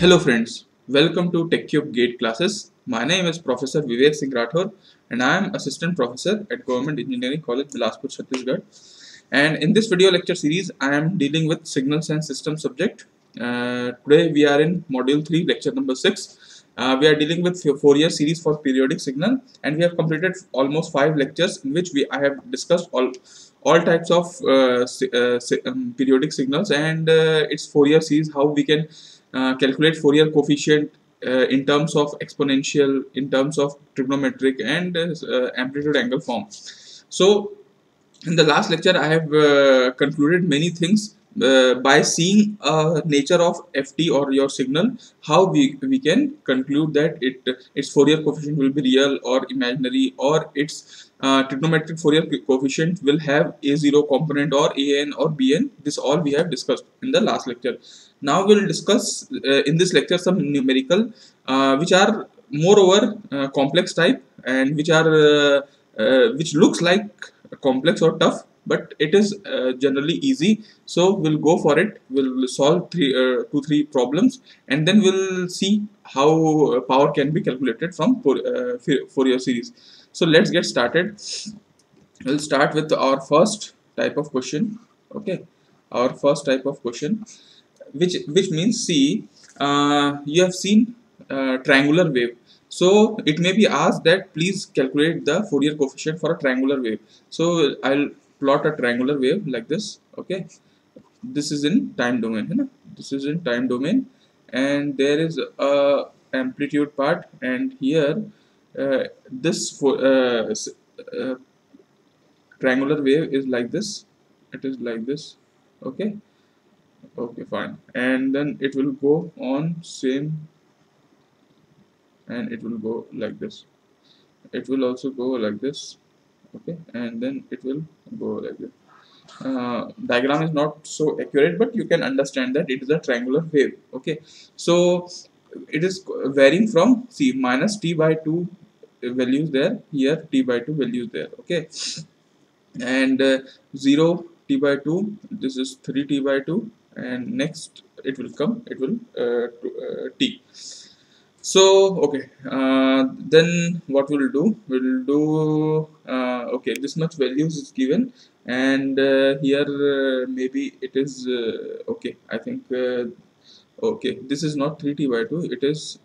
Hello friends, welcome to TechCube Gate classes. My name is Professor Vivek Singh Rathore and I am Assistant Professor at Government Engineering College, Bilaspur, Chhattisgarh. And in this video lecture series, I am dealing with Signals and Systems subject. Today we are in Module 3, Lecture number 6. We are dealing with 4-year series for periodic signal, and we have completed almost 5 lectures in which I have discussed all types of periodic signals and its Fourier series, how we can calculate Fourier coefficient in terms of exponential, in terms of trigonometric and amplitude angle form. So in the last lecture I have concluded many things by seeing nature of ft or your signal, how we can conclude that its Fourier coefficient will be real or imaginary, or its trigonometric Fourier coefficient will have a0 component or an or bn. This all we have discussed in the last lecture. Now we will discuss in this lecture some numerical which are moreover complex type, and which looks like complex or tough, but it is generally easy. So we'll go for it. We'll solve 2-3 problems, and then we'll see how power can be calculated from Fourier series. So let's get started. We'll start with our first type of question. Okay, our first type of question, which means, see, you have seen triangular wave. So it may be asked that please calculate the Fourier coefficient for a triangular wave. So I'll plot a triangular wave like this. Okay, this is in time domain, है ना? This is in time domain, and there is a amplitude part, and here this triangular wave is like this. It is like this. Okay, fine, and then it will go on same, and it will go like this. It will also go like this. Okay, and then it will go like this. Diagram is not so accurate, but you can understand that it is a triangular wave. Okay, so it is varying from, see, minus t by 2 values there, here t by 2 values there. Okay, and 0 t by 2, this is 3 t by 2, and next it will come, it will t. So okay, then what we'll do, okay, this much values is given, and here maybe it is okay, I think okay, this is not 3t by 2, it is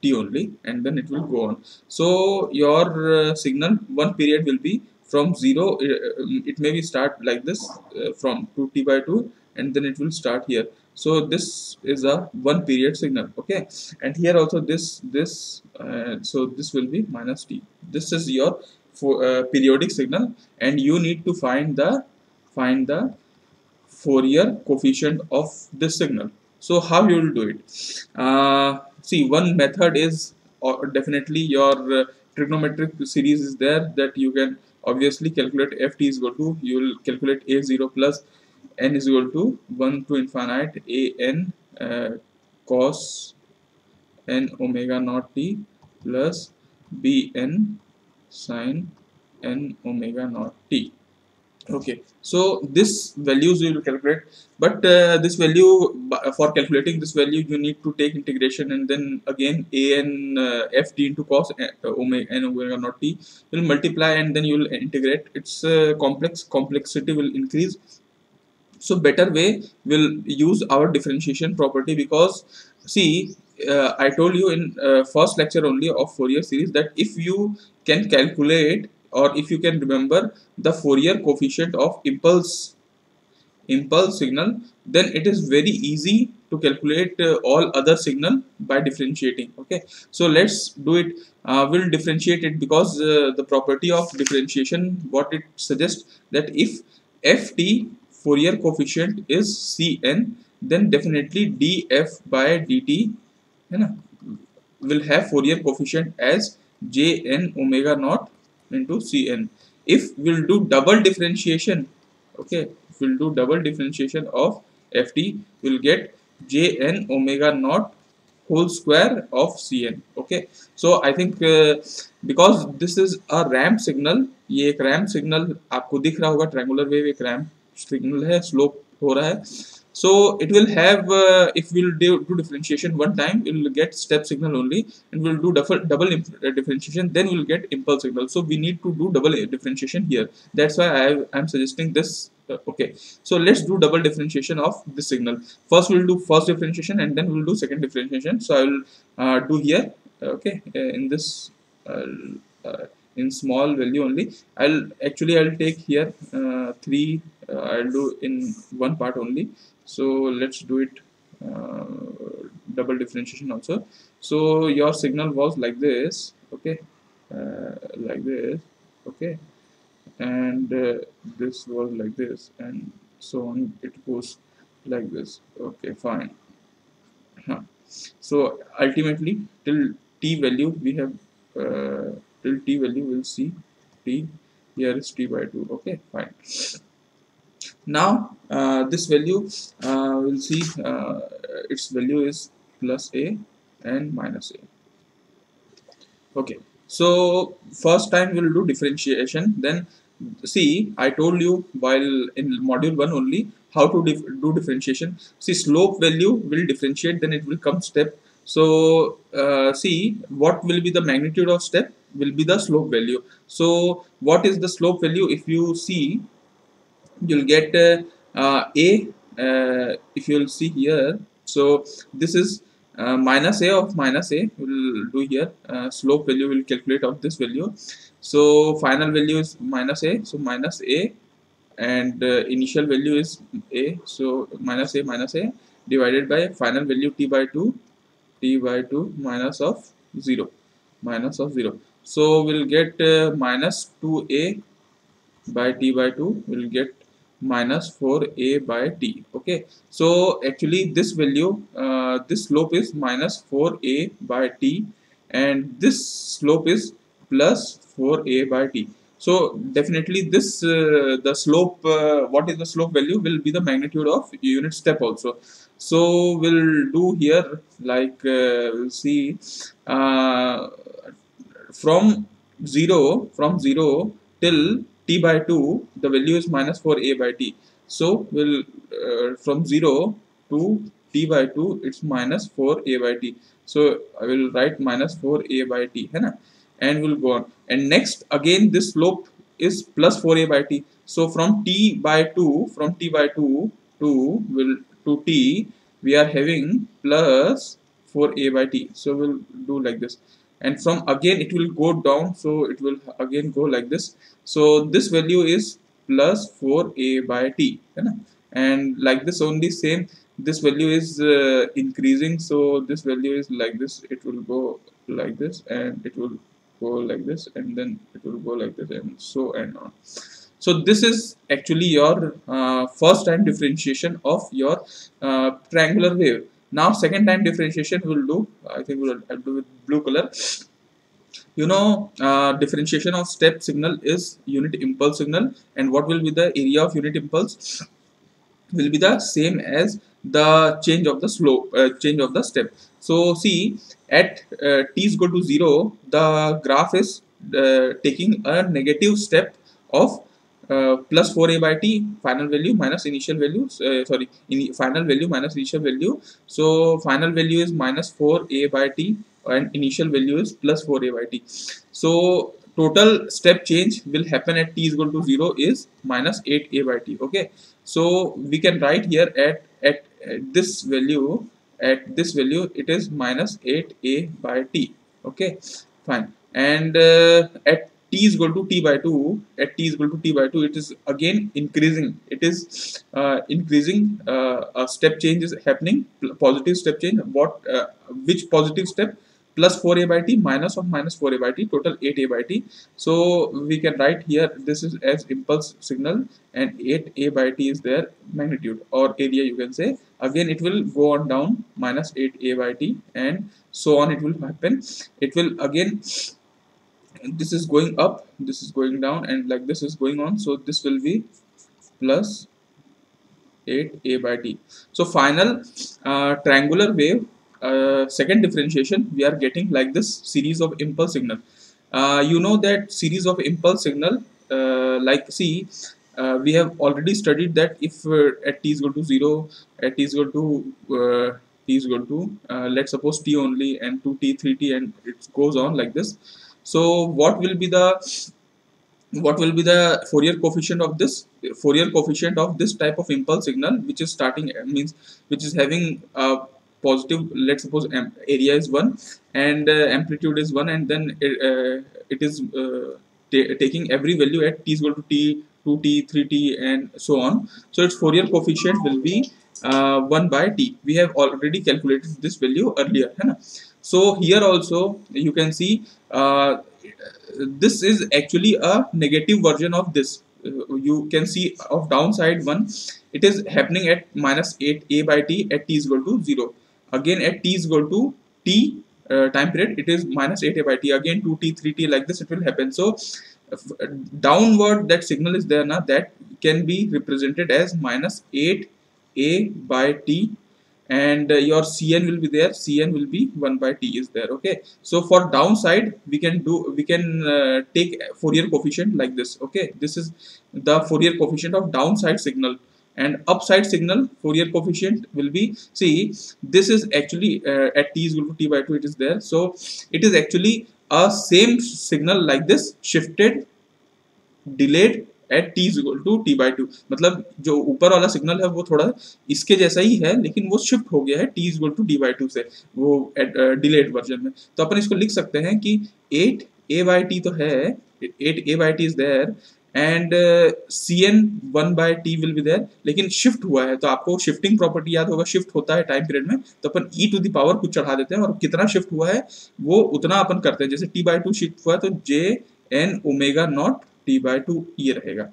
t only, and then it will go on. So your signal one period will be from 0, it may be start like this, from 2t by 2, and then it will start here. So this is a one period signal. Okay, and here also this so this will be minus t. This is your periodic signal, and you need to find the Fourier coefficient of this signal. So how you will do it? See, one method is definitely your trigonometric series is there, that you can obviously calculate ft is equal to, you will calculate a0 plus n is equal to 1 to infinite a n cos n omega naught t plus b n sin n omega naught t. Okay, so this values you will calculate, but this value, for calculating this value, you need to take integration, and then again a n f t into cos omega n omega naught t will multiply, and then you will integrate. Its complexity will increase. So better way will use our differentiation property, because see, I told you in first lecture only of Fourier series that if you can calculate, or if you can remember the Fourier coefficient of impulse signal, then it is very easy to calculate all other signal by differentiating. Okay, so let's do it. We'll differentiate it, because the property of differentiation, what it suggests, that if ft Fourier coefficient is Cn, then definitely df by dt, है ना, will have Fourier coefficient as Jn omega naught into Cn. If we'll do double differentiation, okay, if we'll do double differentiation of ft, we'll get Jn omega naught whole square of Cn. Okay, so I think because this is a ramp signal, ये एक ramp signal आपको दिख रहा होगा, triangular wave एक ramp signal है, slope हो रहा है, So it will have if we'll do differentiation one time, we will get step signal only, and we'll do double differentiation, then we'll get impulse signal. So we need to do double differentiation here. That's why I'm suggesting this. Okay, so let's do double differentiation of this signal. First we'll do first differentiation, and then we'll do second differentiation. So I will do here. Okay, in this in small value only. I'll take here 3. I'll do in one part only. So let's do it uh, double differentiation also. So your signal was like this. Okay, like this. Okay, and this was like this, and so on. It goes like this. Okay, fine. Huh. So ultimately, till t value we have till t value we'll see t, here is t by 2. Okay, fine. Now this value we'll see its value is plus a and minus a. Okay, so first time we'll do differentiation. Then see, I told you while in module 1 only how to do differentiation. See, slope value will differentiate, then it will come step. So see, what will be the magnitude of step will be the slope value. So what is the slope value? If you see, you'll get a if you'll see here. So this is minus a of minus a. We'll do here slope value will calculate of this value. So final value is minus a, so minus a, and initial value is a, so minus a divided by final value t by 2 minus of 0, minus of 0. So we'll get minus 2a by t by 2 will get minus 4a by t. Okay, so actually this value this slope is minus 4a by t, and this slope is plus 4a by t. So definitely this the slope what is the slope value will be the magnitude of unit step also. So we'll do here like we'll see uh, from 0 till t by 2 the value is minus 4a by t. So we'll from 0 to t by 2 it's minus 4a by t. So I will write minus 4a by t, है ना? And we'll go on, and next again this slope is plus 4a by t. So from t by 2 to will to t we are having plus 4a by t. So we'll do like this, and from again it will go down, so it will again go like this. So this value is plus 4a by t, है ना? And like this only, same, this value is increasing, so this value is like this, it will go like this, and it will go like this, and then it will go like this, and so and on. So this is actually your first time differentiation of your triangular wave. Now second time differentiation we'll do, I think I'll do with blue color. You know, differentiation of step signal is unit impulse signal, and what will be the area of unit impulse will be the same as the change of the slope, change of the step. So see, at t is equal to 0, the graph is taking a negative step of plus 4a by t, final value minus initial value, final value minus initial value. So final value is minus 4a by t, and initial value is plus 4a by t. So total step change will happen at t is equal to 0 is minus 8a by t. Okay, so we can write here at this value, it is minus 8a by t. Okay, fine. And at t is equal to t by 2, it is again increasing. It is increasing. A step change is happening, positive step change. Which positive step? Plus 4a by t minus of minus 4a by t, total 8a by t. So we can write here this is as impulse signal, and 8a by t is their magnitude or area, you can say. Again it will go on down, minus 8a by t, and so on it will happen. It will again, this is going up, this is going down, and like this is going on. So this will be plus 8a by t. So final triangular wave second differentiation we are getting like this series of impulse signal. You know that series of impulse signal, like see, we have already studied that if at t is equal to 0, at t is equal to t is equal to let's suppose t only, and 2t, 3t, and it goes on like this. So what will be the Fourier coefficient of this? Fourier coefficient of this type of impulse signal, which is starting means which is having a positive, let's suppose area is 1 and amplitude is 1, and then it is taking every value at t is equal to t, 2t, 3t, and so on. So its Fourier coefficient will be 1 by t. We have already calculated this value earlier, है ना? So here also you can see this is actually a negative version of this. You can see of downside one, it is happening at minus 8a by t at t is equal to 0. Again at t is equal to t time period, it is minus 8a by t, again 2t, 3t, like this it will happen. So downward that signal is there now, that can be represented as minus 8a by t, and your Cn will be there, Cn will be 1 by t is there. Okay, so for downside we can take Fourier coefficient like this. Okay, this is the Fourier coefficient of downside signal, and upside signal Fourier coefficient will be, see, this is actually at t is equal to t by 2 it is there. So it is actually a same signal like this, shifted, delayed at T is equal to T by two, मतलब जो ऊपर वाला signal है वो थोड़ा इसके जैसा ही है, लेकिन वो शिफ्ट हो गया है T is equal to D by two से, वो डिलेड वर्जन में. तो अपन इसको लिख सकते हैं कि 8a बाई टी तो है, 8a by T is there, and Cn 1 by T will be there, लेकिन शिफ्ट हुआ है. तो आपको शिफ्टिंग प्रॉपर्टी याद होगा, शिफ्ट होता है टाइम पीरियड में, तो अपन e टू द पावर कुछ चढ़ा देते हैं और कितना शिफ्ट हुआ है वो उतना अपन करते हैं. जैसे t बाई टू शिफ्ट हुआ है तो jn omega naught t by two ये रहेगा.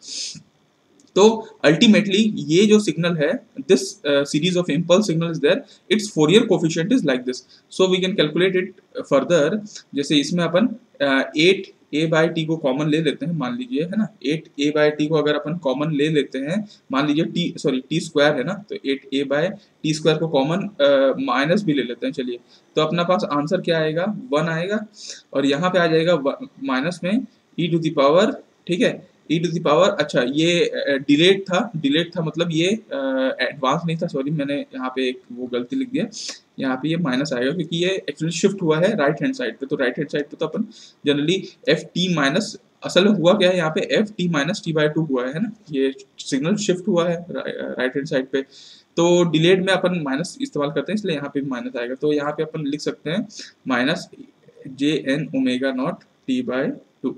तो अल्टीमेटली ये जो सिग्नल है, this series of impulse signal is there, its Fourier coefficient is like this. So we can calculate it further. जैसे इसमें अपन 8a बाई टी को कॉमन ले लेते हैं, मान लीजिए, है ना, 8a बाई टी को अगर अपन कॉमन ले लेते हैं, मान लीजिए टी स्क्वायर है ना, तो 8a बाय टी स्क्वायर को कॉमन माइनस भी ले लेते हैं. चलिए, तो अपना पास आंसर क्या आएगा, 1 आएगा, और यहाँ पे आ जाएगा माइनस में e टू द पावर, ठीक है, e टू द पावर. अच्छा, ये डिलेड था, मतलब ये एडवांस नहीं था, सॉरी, मैंने यहाँ पे एक वो गलती लिख दिया. यहाँ पे ये माइनस आएगा क्योंकि ये एक्चुअली शिफ्ट हुआ है राइट हैंड साइड पे. तो राइट हैंड साइड पे तो अपन जनरली एफ टी माइनस, असल में हुआ क्या है यहाँ पे, F T minus T by to हुआ है ना, ये सिग्नल शिफ्ट हुआ है राइट हैंड साइड पे. तो डिलेड में अपन माइनस इस्तेमाल करते हैं, इसलिए यहाँ पे माइनस आएगा. तो यहाँ पे अपन लिख सकते हैं minus J N omega naught T by two.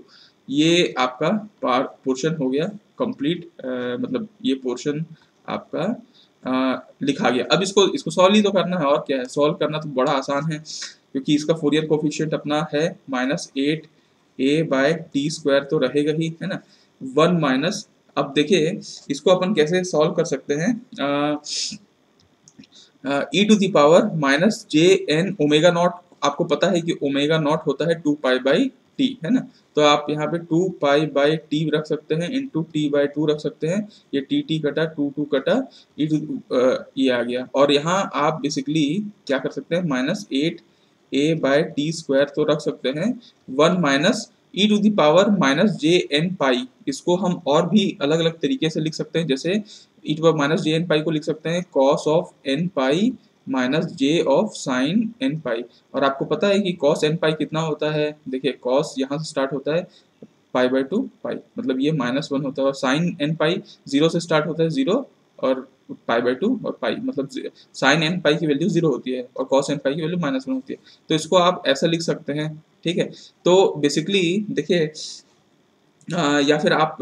ये आपका पोर्शन हो गया कंप्लीट, मतलब ये पोर्शन आपका लिखा गया. अब इसको सॉल्व ही तो करना है, और क्या है, सॉल्व करना तो बड़ा आसान है, क्योंकि इसका फोरियर कोफिशिएंट अपना है minus 8a bye T square तो रहेगा ही, है ना, 1 माइनस. अब देखिए इसको अपन कैसे सॉल्व कर सकते हैं, e to the power minus J N omega naught. आपको पता है कि ओमेगा नॉट होता है 2 पाई बाई टी, है ना, तो आप यहाँ पे 2 पाई बाई टी रख सकते हैं, इंटू टी बाई टू रख सकते हैं. ये टी कटा, 2 कटा, ये आ गया. और यहाँ आप बेसिकली क्या कर सकते हैं, minus 8a by T square तो रख सकते हैं, 1 minus e to the power minus J n pi. इसको हम और भी अलग अलग तरीके से लिख सकते हैं, जैसे e to power minus J n pi को लिख सकते हैं cos of n pi minus j of sine n pi. और आपको पता है कि कॉस एन पाई कितना होता है, देखिए कॉस यहाँ से स्टार्ट होता है पाई बाई टू पाई, मतलब ये -1 होता है, और साइन एन पाई 0 से स्टार्ट होता है 0 और पाई बाई टू और पाई, मतलब साइन एन पाई की वैल्यू 0 होती है और कॉस एन पाई की वैल्यू -1 होती है. तो इसको आप ऐसा लिख सकते हैं, ठीक है. तो बेसिकली देखिए, या फिर आप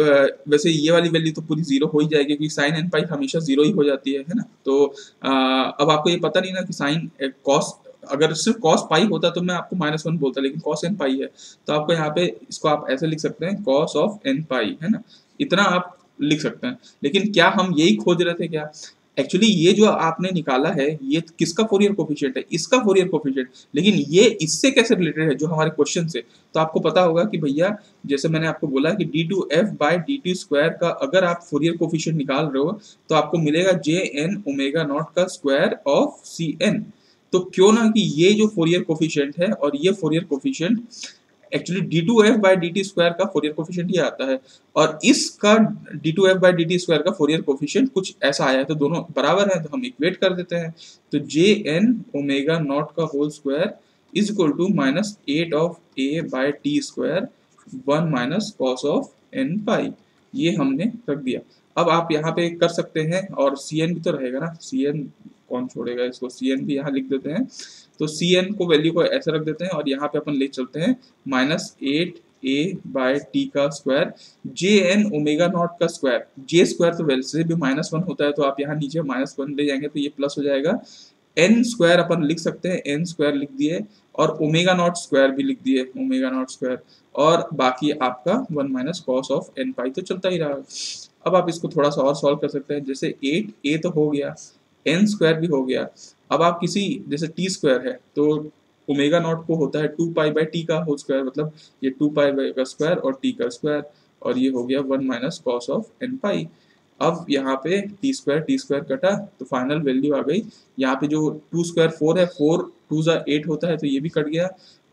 वैसे ये वाली वैल्यू तो पूरी 0 हो ही जाएगी, क्योंकि साइन एन पाई हमेशा 0 ही हो जाती है ना. तो अब आपको ये पता नहीं ना कि साइन कॉस, अगर सिर्फ कॉस पाई होता तो मैं आपको -1 बोलता, लेकिन कॉस एन पाई है, तो आपको यहाँ पे इसको आप ऐसे लिख सकते हैं कॉस ऑफ एन पाई, है ना, इतना आप लिख सकते हैं. लेकिन क्या हम यही खोज रहे थे क्या, एक्चुअली ये जो आपने निकाला है ये किसका फोरियर कोफिशिएंट है, इसका फोरियर कोफिशिएंट, लेकिन ये इससे कैसे रिलेटेड है जो हमारे क्वेश्चन से. तो आपको पता होगा कि भैया, जैसे मैंने आपको बोला कि d2f बाई dt स्क्वायर का अगर आप फोरियर कोफिशिएंट निकाल रहे हो तो आपको मिलेगा जे एन ओमेगा नॉट का स्क्वायर ऑफ सी एन. तो क्यों ना कि ये जो फोरियर कोफिशिएंट है और ये Fourier coefficient actually d2f by dt square का फोरियर कोफिशिएंट ये आता है, और इसका d2f बाई dt स्क्वायर का फोरियर कोफिशिएंट कुछ ऐसा आया है, तो दोनों बराबर है तो हम इक्वेट कर देते हैं। तो jn ओमेगा नॉट का whole square is equal to -8 of a by t square 1 minus cos of n pi, ये हमने रख दिया। अब आप यहाँ पे कर सकते हैं, और cn भी तो रहेगा ना, cn कौन छोड़ेगा इसको, cn भी यहाँ लिख देते हैं। तो cn को वैल्यू को ऐसे रख देते हैं, और यहाँ पे अपन ले चलते हैं -8a बाई टी का स्क्वायर jn ओमेगा नॉट का स्क्वायर, j स्क्वायर तो वैसे भी -1 होता है, तो आप यहाँ नीचे -1 ले जाएंगे तो ये प्लस हो जाएगा। n स्क्वायर अपन लिख सकते हैं, n स्क्वायर लिख दिए, और ओमेगा नॉट स्क्वायर भी लिख दिए, ओमेगा नॉट स्क्वायर, और बाकी आपका 1 माइनस कॉस ऑफ n पाई तो चलता ही रहा। अब आप इसको थोड़ा सा और सॉल्व कर सकते हैं, जैसे 8a तो हो गया, n स्क्वायर भी हो गया। अब आप किसी जैसे t स्क्वायर है तो ओमेगा नॉट को होता है 2 पाई बाई टी का होल स्क्वायर, मतलब ये 2 पाई बाई का स्क्वायर और t का स्क्वायर, और ये हो गया 1 माइनस कॉस ऑफ n पाई। अब यहाँ पे t स्क्वायर कटा तो फाइनल वैल्यू आ गई। यहाँ पे जो 2 स्क्वायर 4 है, 4 2 जा 8 होता है, तो ये भी कट गया,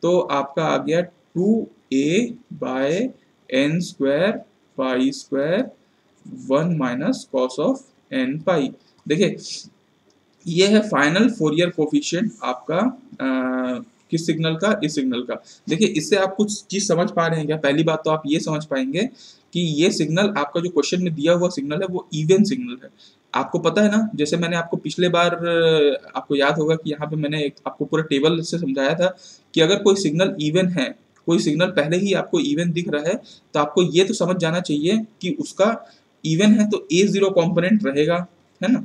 तो आपका आ गया 2a by n square pi square 1 minus cos of n pi. देखिए ये है फाइनल फोरियर कोफिशिएंट आपका किस सिग्नल का, इस सिग्नल का। देखिए इससे आप कुछ चीज समझ पा रहे हैं क्या? पहली बात तो आप ये समझ पाएंगे कि ये सिग्नल आपका जो क्वेश्चन में दिया हुआ सिग्नल है वो इवन सिग्नल है। आपको पता है ना, जैसे मैंने आपको पिछले बार आपको याद होगा कि यहाँ पे मैंने आपको पूरा टेबल से समझाया था कि अगर कोई सिग्नल इवन है, कोई सिग्नल पहले ही आपको इवन दिख रहा है, तो आपको ये तो समझ जाना चाहिए कि उसका इवन है तो a0 कॉम्पोनेंट रहेगा, है ना,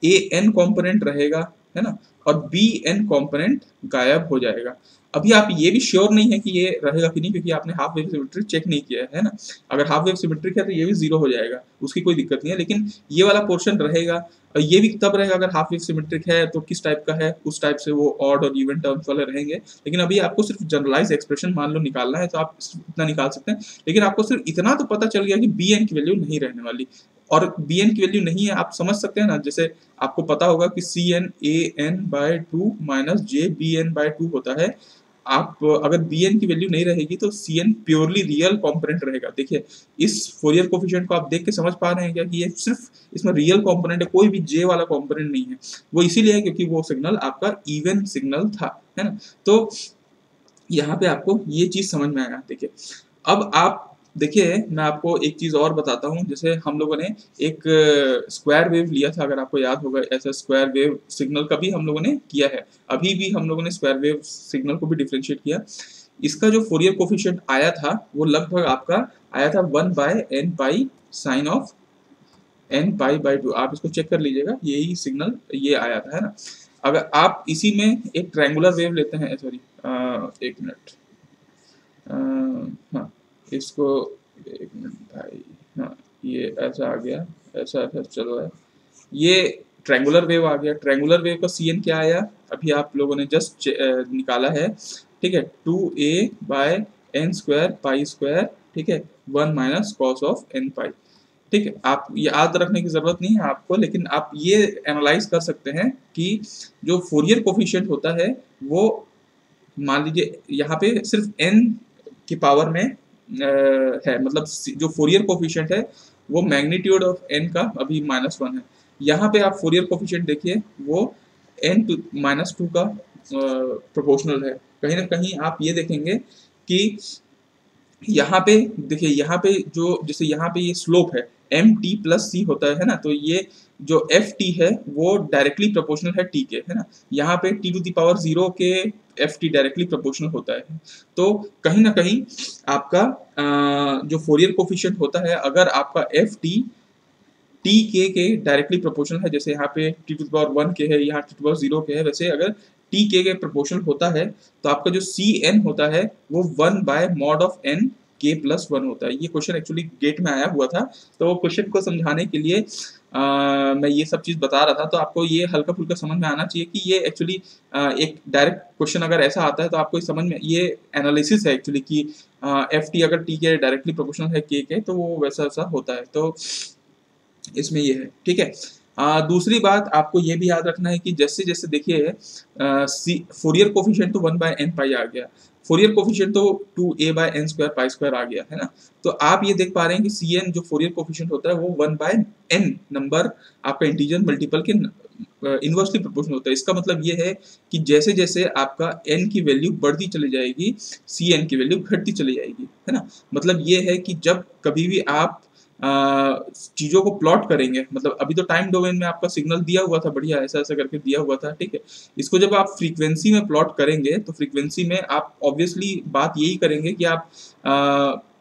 an कॉम्पोनेंट रहेगा, है ना, और bn कॉम्पोनेंट गायब हो जाएगा। अभी आप ये भी श्योर नहीं है कि ये रहेगा कि नहीं, क्योंकि आपने हाफ वेव सिमेट्रिक चेक नहीं किया है ना। अगर हाफ वेव सिमेट्रिक है तो ये भी 0 हो जाएगा, उसकी कोई दिक्कत नहीं है, लेकिन ये वाला पोर्शन रहेगा। और ये भी तब रहेगा अगर हाफ वेव सिमेट्रिक है, तो किस टाइप का है, उस टाइप से वो ऑड और इवन टर्म्स वाले रहेंगे। लेकिन अभी आपको सिर्फ जनरलाइज एक्सप्रेशन मान लो निकालना है, तो आप इतना निकाल सकते हैं, लेकिन आपको सिर्फ इतना तो पता चल गया कि bn की वैल्यू नहीं रहने वाली, और bn की वैल्यू नहीं है, आप समझ सकते हैं ना। जैसे आपको पता होगा कि cn an by 2 minus J bn by 2 होता है। आप अगर bn की वैल्यू नहीं रहेगी तो cn प्योरली रियल कॉम्पोनेंट रहेगा। देखिए इस फोरियर कोफिशिएंट को आप देख के समझ पा रहे हैं क्या कि ये सिर्फ इसमें रियल कॉम्पोनेंट है, कोई भी j वाला कॉम्पोनेंट नहीं है। वो इसीलिए है क्योंकि वो सिग्नल आपका इवन सिग्नल था, है ना। तो यहाँ पे आपको ये चीज समझ में आया। देखिए अब आप देखिए मैं आपको एक चीज और बताता हूँ। जैसे हम लोगों ने एक स्क्वायर वेव लिया था, अगर आपको याद होगा, ऐसा स्क्वायर वेव सिग्नल का भी हम लोगों ने किया है। अभी भी हम लोगों ने स्क्वायर वेव सिग्नल को भी डिफरेंशिएट किया। इसका जो फोरियर कोफिशिएंट आया था वो लगभग आपका आया था 1 by n pi sine of n pi by 2। आप इसको चेक कर लीजिएगा, यही सिग्नल ये आया था, है ना। अगर आप इसी में एक ट्रायंगुलर वेव लेते हैं, सॉरी एक मिनट, हाँ इसको एक मिनट भाई, हाँ ये ऐसा आ गया, ऐसा ऐसा चल रहा है, ये ट्रायंगुलर वेव आ गया। ट्रायंगुलर वेव का cn क्या आया, अभी आप लोगों ने जस्ट निकाला है, ठीक है, 2a by n square pi square, ठीक है, 1 minus cos of n pi. ठीक है, आप ये याद रखने की जरूरत नहीं है आपको, लेकिन आप ये एनालाइज कर सकते हैं कि जो फोरियर कोफिशिएंट होता है वो मान लीजिए यहाँ पे सिर्फ n की पावर में है, मतलब जो फोरियर कोफिशिएंट है वो मैग्नीट्यूड ऑफ n का अभी -1 है। यहाँ पे आप फोरियर कोफिशिएंट देखिए वो n टू -2 का प्रोपोर्शनल है। कहीं ना कहीं आप ये देखेंगे कि यहाँ पे देखिए, यहाँ पे जो जैसे यहाँ पे ये स्लोप है mt प्लस c होता है ना, तो ये जो ft है वो डायरेक्टली प्रोपोर्शनल है t के, है ना। यहाँ पे t टू द पावर 0 के ft डायरेक्टली प्रोपोर्शनल होता है। तो कहीं ना कहीं आपका जो फोरियर कोफिशिएंट होता है, अगर आपका ft t के डायरेक्टली प्रोपोर्शनल है, जैसे यहाँ पे t टू द पावर 1 के है, यहाँ t टू द पावर 0 के है, वैसे अगर t के प्रोपोर्शनल होता है तो आपका जो cn होता है वो 1 bye mod of n k plus 1 होता है। ये क्वेश्चन एक्चुअली गेट में आया हुआ था, तो क्वेश्चन को समझाने के लिए मैं ये सब चीज़ बता रहा था। तो आपको ये हल्का फुल्का समझ में आना चाहिए कि ये एक्चुअली एक डायरेक्ट क्वेश्चन अगर ऐसा आता है तो आपको समझ में, ये एनालिसिस है एक्चुअली कि एफ टी अगर टी के डायरेक्टली प्रोपोर्शनल है के तो वो वैसा वैसा होता है। तो इसमें ये है, ठीक है। दूसरी बात आपको ये भी याद रखना है कि जैसे जैसे देखिए फोरियर कोफिशिएंट तो 1/n पाई आ गया, फोरियर कोफिशिएंट तो 2a/n² पाई स्क्वायर आ गया है ना। तो आप ये देख पा रहे हैं कि सी एन जो फोरियर कोफिशिएंट होता है वो 1/n नंबर आपका इंटीजर मल्टीपल के इनवर्सली प्रोपोर्शनल होता है। इसका मतलब ये है कि जैसे जैसे आपका n की वैल्यू बढ़ती चली जाएगी सी एन की वैल्यू घटती चली जाएगी, है ना। मतलब ये है कि जब कभी भी आप चीजों को प्लॉट करेंगे, मतलब अभी तो टाइम डोमेन में आपका सिग्नल दिया हुआ था, बढ़िया ऐसा ऐसा करके दिया हुआ था, ठीक है। इसको जब आप फ्रीक्वेंसी में प्लॉट करेंगे तो फ्रीक्वेंसी में आप ऑब्वियसली बात यही करेंगे कि आप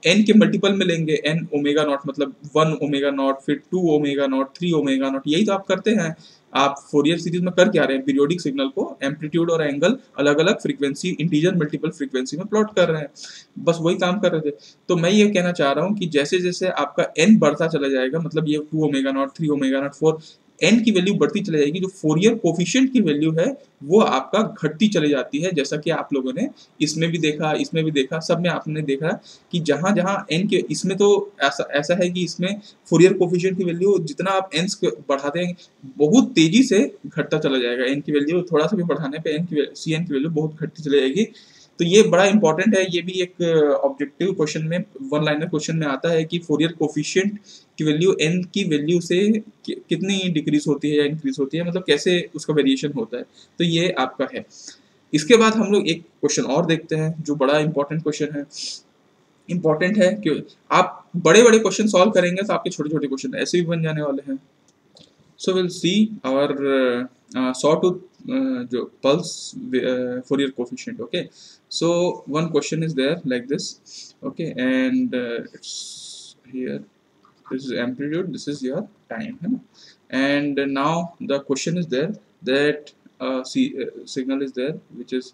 एन के मल्टीपल में लेंगे, एन ओमेगा नॉट, मतलब 1 ओमेगा नॉट, फिर 2 ओमेगा नॉट, 3 ओमेगा नॉट, यही तो आप करते हैं। आप फोरियर सीरीज में कर क्या रहे हैं, पीरियोडिक सिग्नल को एम्पलीट्यूड और एंगल अलग अलग फ्रीक्वेंसी इंटीजर मल्टीपल फ्रीक्वेंसी में प्लॉट कर रहे हैं, बस वही काम कर रहे थे। तो मैं ये कहना चाह रहा हूँ कि जैसे जैसे आपका n बढ़ता चला जाएगा, मतलब ये 2 omega naught, 3 omega naught, 4, n की वैल्यू बढ़ती चली जाएगी, जो फोरियर कोफिशिएंट की वैल्यू है वो आपका घटती चली जाती है। जैसा कि आप लोगों ने इसमें भी देखा, इसमें भी देखा, सब में आपने देखा कि जहां जहां n के, इसमें तो ऐसा ऐसा है कि इसमें फोरियर कोफिशिएंट की वैल्यू जितना आप n बढ़ाते हैं बहुत तेजी से घटता चला जाएगा। n की वैल्यू थोड़ा सा भी बढ़ाने पे सी एन की वैल्यू बहुत घटती चली जाएगी। तो ये बड़ा इंपॉर्टेंट है, ये भी एक ऑब्जेक्टिव क्वेश्चन में, वन लाइनर क्वेश्चन में आता है कि फोरियर कोफिशिएंट की वैल्यू n की वैल्यू से कितनी डिक्रीज होती है या इंक्रीज होती है, मतलब कैसे उसका वेरिएशन होता है। तो ये आपका है। इसके बाद हम लोग एक क्वेश्चन और देखते हैं जो बड़ा इंपॉर्टेंट क्वेश्चन है। इंपॉर्टेंट है कि आप बड़े बड़े क्वेश्चन सॉल्व करेंगे तो आपके छोटे छोटे क्वेश्चन ऐसे भी बन जाने वाले हैं। So we'll see our sawtooth pulse Fourier coefficient. Okay, so one question is there like this. Okay, and it's here. This is amplitude. This is your time. है ना? And now the question is there that signal is there which is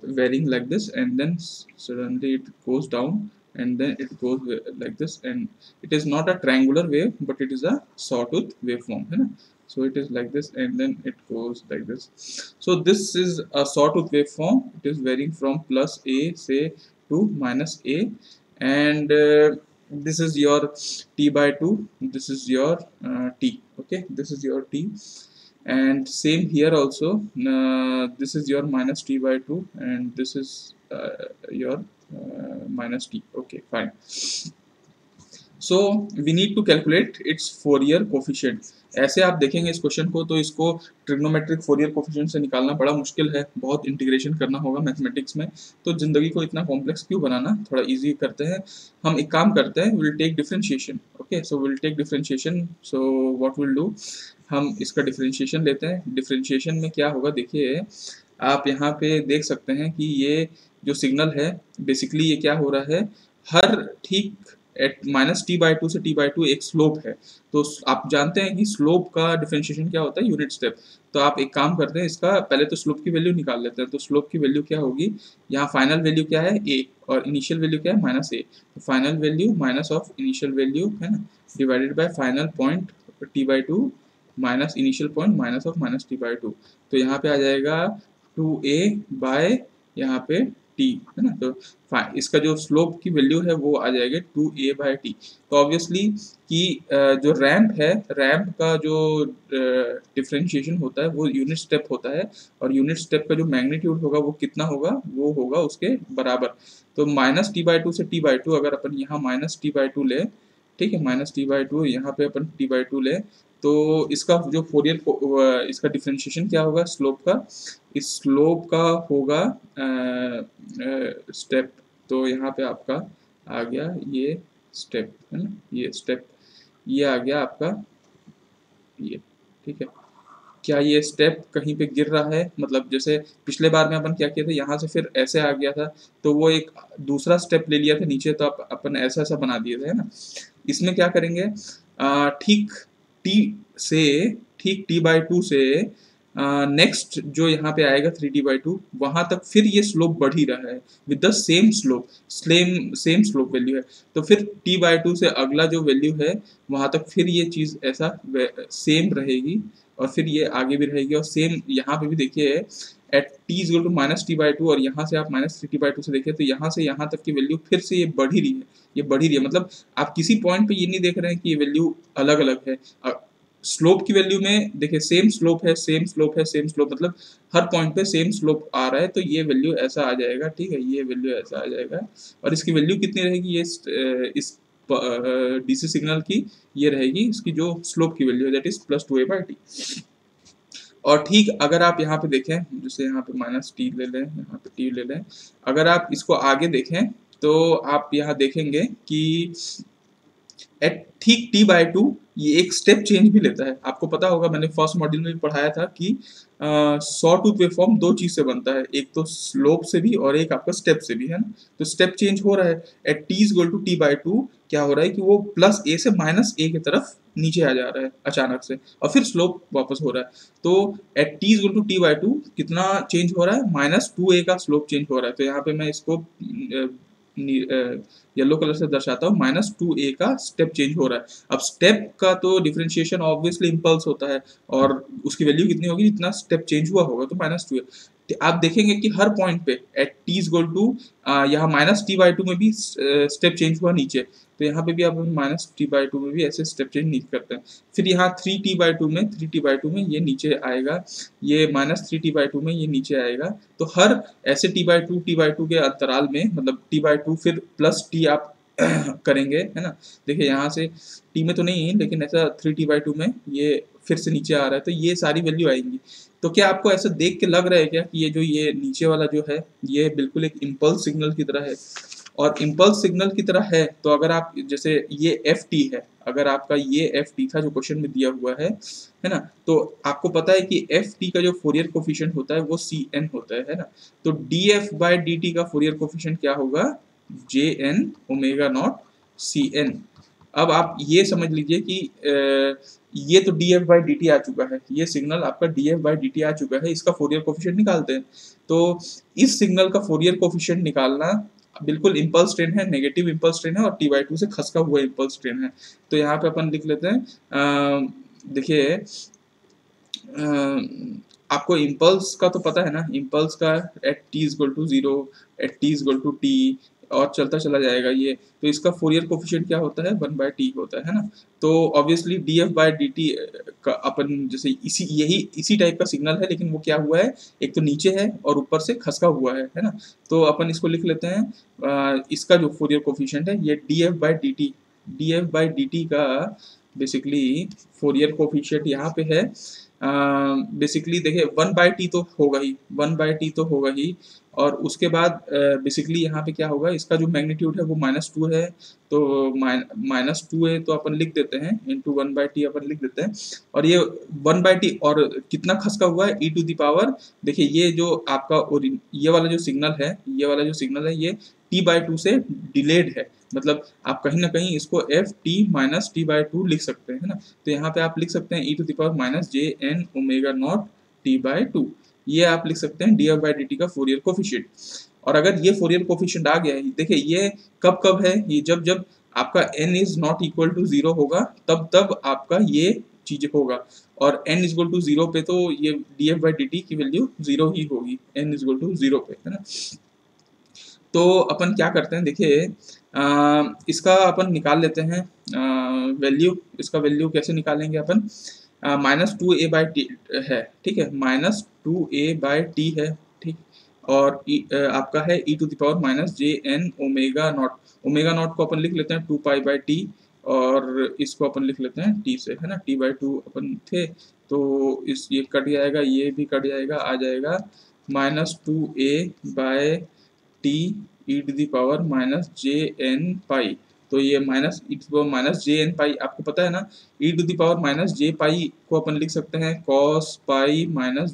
varying like this, and then suddenly it goes down, and then it goes like this, and it is not a triangular wave but it is a sawtooth waveform, है ना। So it is like this and then it goes like this. So this is a sawtooth waveform. It is varying from plus a say to minus a, and this is your t/2, this is your t. Okay, this is your t, and same here also. This is your minus t/2 and this is your minus t. Okay, fine. So we need to calculate its Fourier coefficient. ऐसे आप देखेंगे इस question को तो इसको trigonometric Fourier coefficient से निकालना बड़ा मुश्किल है, बहुत इंटीग्रेशन करना होगा मैथमेटिक्स में। तो जिंदगी को इतना कॉम्प्लेक्स क्यों बनाना, थोड़ा इजी करते हैं। हम एक काम करते हैं, will take differentiation. Okay, so will take differentiation. So what will do, हम इसका डिफरेंशिएशन लेते हैं। डिफरेंशिएशन में क्या होगा, देखिए आप यहाँ पे देख सकते हैं कि ये जो सिग्नल है बेसिकली ये क्या हो रहा है, हर ठीक एट माइनस t/2 से t/2 एक स्लोप है। तो आप जानते हैं कि स्लोप का डिफरेंशिएशन क्या होता है, यूनिट स्टेप। तो आप एक काम करते हैं, इसका पहले तो स्लोप की वैल्यू निकाल लेते हैं। तो स्लोप की वैल्यू क्या होगी, यहाँ फाइनल वैल्यू क्या है a और इनिशियल वैल्यू क्या है माइनस a। तो final value minus of initial value है ना, divided by final point t/2 minus initial point minus of minus t/2। तो यहाँ पे आ जाएगा 2a बाय यहाँ पे t, है ना। तो इसका जो स्लोप की वैल्यू है वो आ जाएगा 2a/t। तो ऑब्वियसली कि जो रैंप है, रैंप का जो डिफरेंशिएशन होता है वो यूनिट स्टेप होता है, और यूनिट स्टेप का जो मैग्नीट्यूड होगा वो कितना होगा, वो होगा उसके बराबर। तो माइनस t/2 से t/2 अगर अपन यहाँ माइनस t/2 ले, ठीक है, माइनस t/2 यहाँ पे अपन t/2 ले, तो इसका जो फोरियर इसका डिफरेंशिएशन क्या होगा स्लोप का, इस स्लोप का होगा स्टेप। तो यहाँ पे आपका आ गया ये स्टेप, है ना, ये स्टेप, ये आ गया आपका ये, ठीक है। क्या ये स्टेप कहीं पे गिर रहा है, मतलब जैसे पिछले बार में अपन क्या किया था, यहाँ से फिर ऐसे आ गया था तो वो एक दूसरा स्टेप ले लिया था नीचे, तो अपन ऐसा ऐसा बना दिए थे, है ना। इसमें क्या करेंगे, ठीक t/2 से नेक्स्ट जो यहाँ पे आएगा 3t/2 वहां तक फिर ये स्लोप बढ़ ही रहा है with the same slope, same slope value है। तो फिर t/2 से अगला जो वैल्यू है वहां तक फिर ये चीज ऐसा सेम रहेगी, और फिर ये आगे भी रहेगी, और सेम यहाँ पे भी देखिए at t is equal to minus t/2, और यहाँ से आप माइनस 3t/2 से देखिए तो यहाँ से यहाँ तक की वैल्यू फिर से ये बढ़ ही रही है, ये बढ़ ही रही है। मतलब आप किसी पॉइंट पे ये नहीं देख रहे हैं कि ये वैल्यू अलग अलग है। स्लोप की वैल्यू में देखिए सेम स्लोप है, सेम स्लोप है, सेम स्लोप, मतलब हर पॉइंट पे सेम स्लोप आ रहा है, तो ये वैल्यू ऐसा आ जाएगा, ठीक है, ये वैल्यू ऐसा आ जाएगा। और इसकी वैल्यू कितनी रहेगी, ये इस डीसी सिग्नल की ये रहेगी इसकी जो स्लोप की वैल्यू है, दैट इज +2a/t। और ठीक अगर आप यहाँ पे देखें, जैसे यहाँ पे -t ले लें, यहाँ पे t ले लें, अगर आप इसको आगे देखें तो आप यहाँ देखेंगे कि एट ठीक t/2 ये एक स्टेप चेंज भी लेता है। आपको पता होगा, मैंने फर्स्ट मॉड्यूल में भी पढ़ाया था कि सॉ टूथ वेवफॉर्म दो चीज से बनता है, एक तो स्लोप से भी और एक आपका स्टेप से भी, है ना। तो स्टेप चेंज हो रहा है एट t=t/2, क्या हो रहा है कि वो +a से -a की तरफ नीचे आ जा रहा है अचानक से, और फिर स्लोप वापस हो रहा है। तो एट t=t/2 कितना चेंज हो रहा है, -2a का स्लोप चेंज हो रहा है। तो यहाँ पे मैं इसको येलो कलर से दर्शाता हूँ, -2a का स्टेप चेंज हो रहा है। अब स्टेप का तो डिफरेंशिएशन ऑब्वियसली इम्पल्स होता है, और उसकी वैल्यू कितनी होगी, जितना स्टेप चेंज हुआ होगा, तो -2a। आप देखेंगे कि हर पॉइंट पे at t is goal to यहाँ -t/2 में भी स्टेप चेंज हुआ नीचे, तो यहाँ पे भी आप -t/2 में भी ऐसे स्टेप चेंज नहीं करते हैं। फिर यहाँ 3t/2 में ये नीचे आएगा, ये -3t/2 में ये नीचे आएगा। तो हर ऐसे t/2 के अंतराल में, मतलब t/2 फिर +t आप करेंगे, है ना। देखिए यहाँ से t में तो नहीं है, लेकिन ऐसा 3t/2 में ये फिर से नीचे आ रहा है, तो ये सारी वैल्यू आएंगी। तो क्या आपको ऐसा देख के लग रहा है क्या कि ये जो ये नीचे वाला जो है ये बिल्कुल एक इम्पल्स सिग्नल की तरह है। और इम्पल्स सिग्नल की तरह है तो अगर आप जैसे ये ft है, अगर आपका ये ft था जो क्वेश्चन में दिया हुआ है ना, तो आपको पता है कि ft का जो फोरियर कोफिशिएंट होता है वो cn होता है ना। तो df/dt का फोरियर कोफिशिएंट क्या होगा, jn ओमेगा नॉट cn। अब आप ये समझ लीजिए कि ये तो df/dt आ चुका है, ये सिग्नल आपका df/dt आ चुका है, इसका फोरियर कोफिशिएंट निकालते हैं। तो इस सिग्नल का फोरियर कोफिशिएंट निकालना बिल्कुल इम्पल्स ट्रेन है, नेगेटिव इम्पल्स ट्रेन है, और t/2 से खसका हुआ इम्पल्स ट्रेन है। तो यहाँ पे अपन लिख लेते हैं, देखिए आपको इम्पल्स का तो पता है ना, इम्पल्स का एट t=0, एट t=t, और चलता चला जाएगा ये। तो इसका फोरियर कोफिशिएंट क्या होता है, 1/t होता है ना। तो ऑब्वियसली df/dt का अपन जैसे इसी टाइप का सिग्नल है, लेकिन वो क्या हुआ है, एक तो नीचे है और ऊपर से खसका हुआ है ना। तो अपन इसको लिख लेते हैं, इसका जो फोरियर कोफिशिएंट है ये df/dt का बेसिकली फोरियर कोफिशिएंट यहाँ पे है। बेसिकली देखिए 1/t तो होगा ही, 1/t तो होगा ही, और उसके बाद बेसिकली यहाँ पे क्या होगा, इसका जो मैग्नीट्यूड है वो -2 है, तो -2 तो अपन लिख देते हैं, इंटू 1/t अपन लिख देते हैं। और ये 1/t और कितना खसका हुआ है, e⁻, देखिए ये जो आपका ये वाला जो सिग्नल है, ये वाला जो सिग्नल है ये t/2 से डिलेड है, मतलब आप कहीं ना कहीं इसको ft - t/2 लिख सकते हैं, है ना। तो यहाँ पे आप लिख सकते हैं e⁻ jn omega not t/2, ये आप लिख सकते हैं df/dt का फोरियर कोफिशिएंट। और अगर ये फोरियर कोफिशिएंट आ गया है, देखिए ये कब कब है, ये जब जब आपका n is not equal to 0 होगा, तब आपका ये चीज होगा। और n इज इक्वल टू 0 पे तो ये df/dt की वैल्यू 0 ही होगी, n इज इक्वल टू 0 पे, है ना। तो अपन क्या करते हैं, देखिए इसका अपन निकाल लेते हैं वैल्यू। इसका वैल्यू कैसे निकालेंगे अपन, -2a/t है, ठीक है, -2a/t है, ठीक। और आपका है e⁻ jn omega not, omega naught को अपन लिख लेते हैं 2π/t, और इसको अपन लिख लेते हैं t से, है ना, t/2 अपन थे, तो इस ये कट जाएगा, ये भी कट जाएगा, आ जाएगा -2a/t e⁻−jn π। तो ये -e⁻−jn π आपको पता है ना, e⁻−j π को अपन लिख सकते हैं cos π -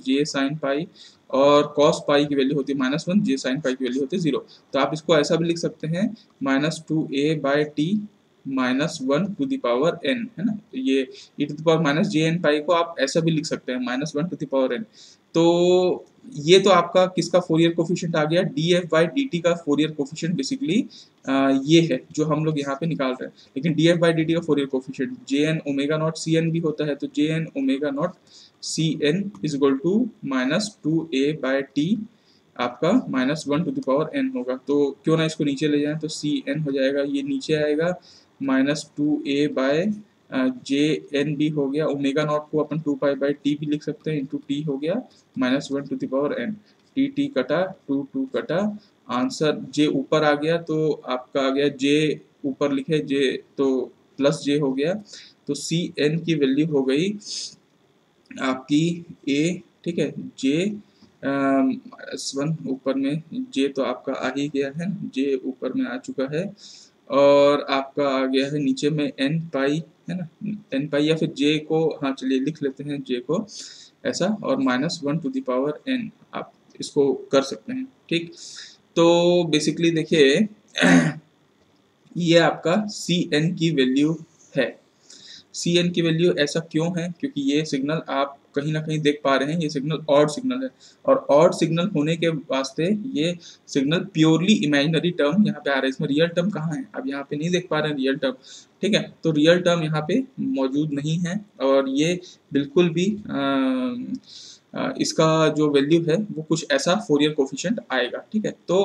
j sin π, और cos π की वैल्यू होती है -1, j sin π की वैल्यू होती है 0। तो आप इसको ऐसा भी लिख सकते हैं -2a/t -1n, है ना। तो ये e⁻−jn π को आप ऐसा भी लिख सकते हैं -1n। तो ये तो आपका किसका फोरियर कोफिशिएंट आ गया, df/dt का फोरियर कोफिशिएंट बेसिकली ये है जो हम लोग यहाँ पे निकाल रहे हैं। लेकिन df/dt का Fourier coefficient jn omega naught cn भी होता है, तो jn omega naught cn is equal to -2a/t आपका -1n होगा। तो क्यों ना इसको नीचे ले जाएं, तो cn हो जाएगा, ये नीचे आएगा -2a/t जे एन बी हो गया, ओमेगा नॉट को अपन 2 पाई बाई टी भी लिख सकते हैं, इंटू टी हो गया -1 to the power n, T T कटा, टू टू कटा, आंसर जे ऊपर आ गया तो आपका आ गया जे, ऊपर लिखे जे तो प्लस जे हो गया, तो सी एन की वैल्यू हो गई आपकी ए, ठीक है, जे -1 ऊपर में, जे तो आपका आ ही गया है, जे ऊपर में आ चुका है, और आपका आ गया है नीचे में एन पाई, है ना, एन पाई, या फिर जे को, हाँ चलिए लिख लेते हैं जे को ऐसा, और -1 टू द पावर n आप इसको कर सकते हैं, ठीक। तो बेसिकली देखिए ये आपका सी एन की वैल्यू है। सी एन की वैल्यू ऐसा क्यों है, क्योंकि ये सिग्नल आप कहीं ना कहीं देख पा रहे हैं, ये सिग्नल ऑड सिग्नल है, और ऑड सिग्नल होने के वास्ते ये सिग्नल प्योरली इमेजिनरी टर्म यहाँ पे आ रहा है, इसमें रियल टर्म कहाँ है, अब यहाँ पे नहीं देख पा रहे हैं रियल टर्म, ठीक है, तो रियल टर्म यहाँ पे मौजूद नहीं है, और ये बिल्कुल भी इसका जो वैल्यू है वो कुछ ऐसा फोरियर कोफिशिएंट आएगा, ठीक है। तो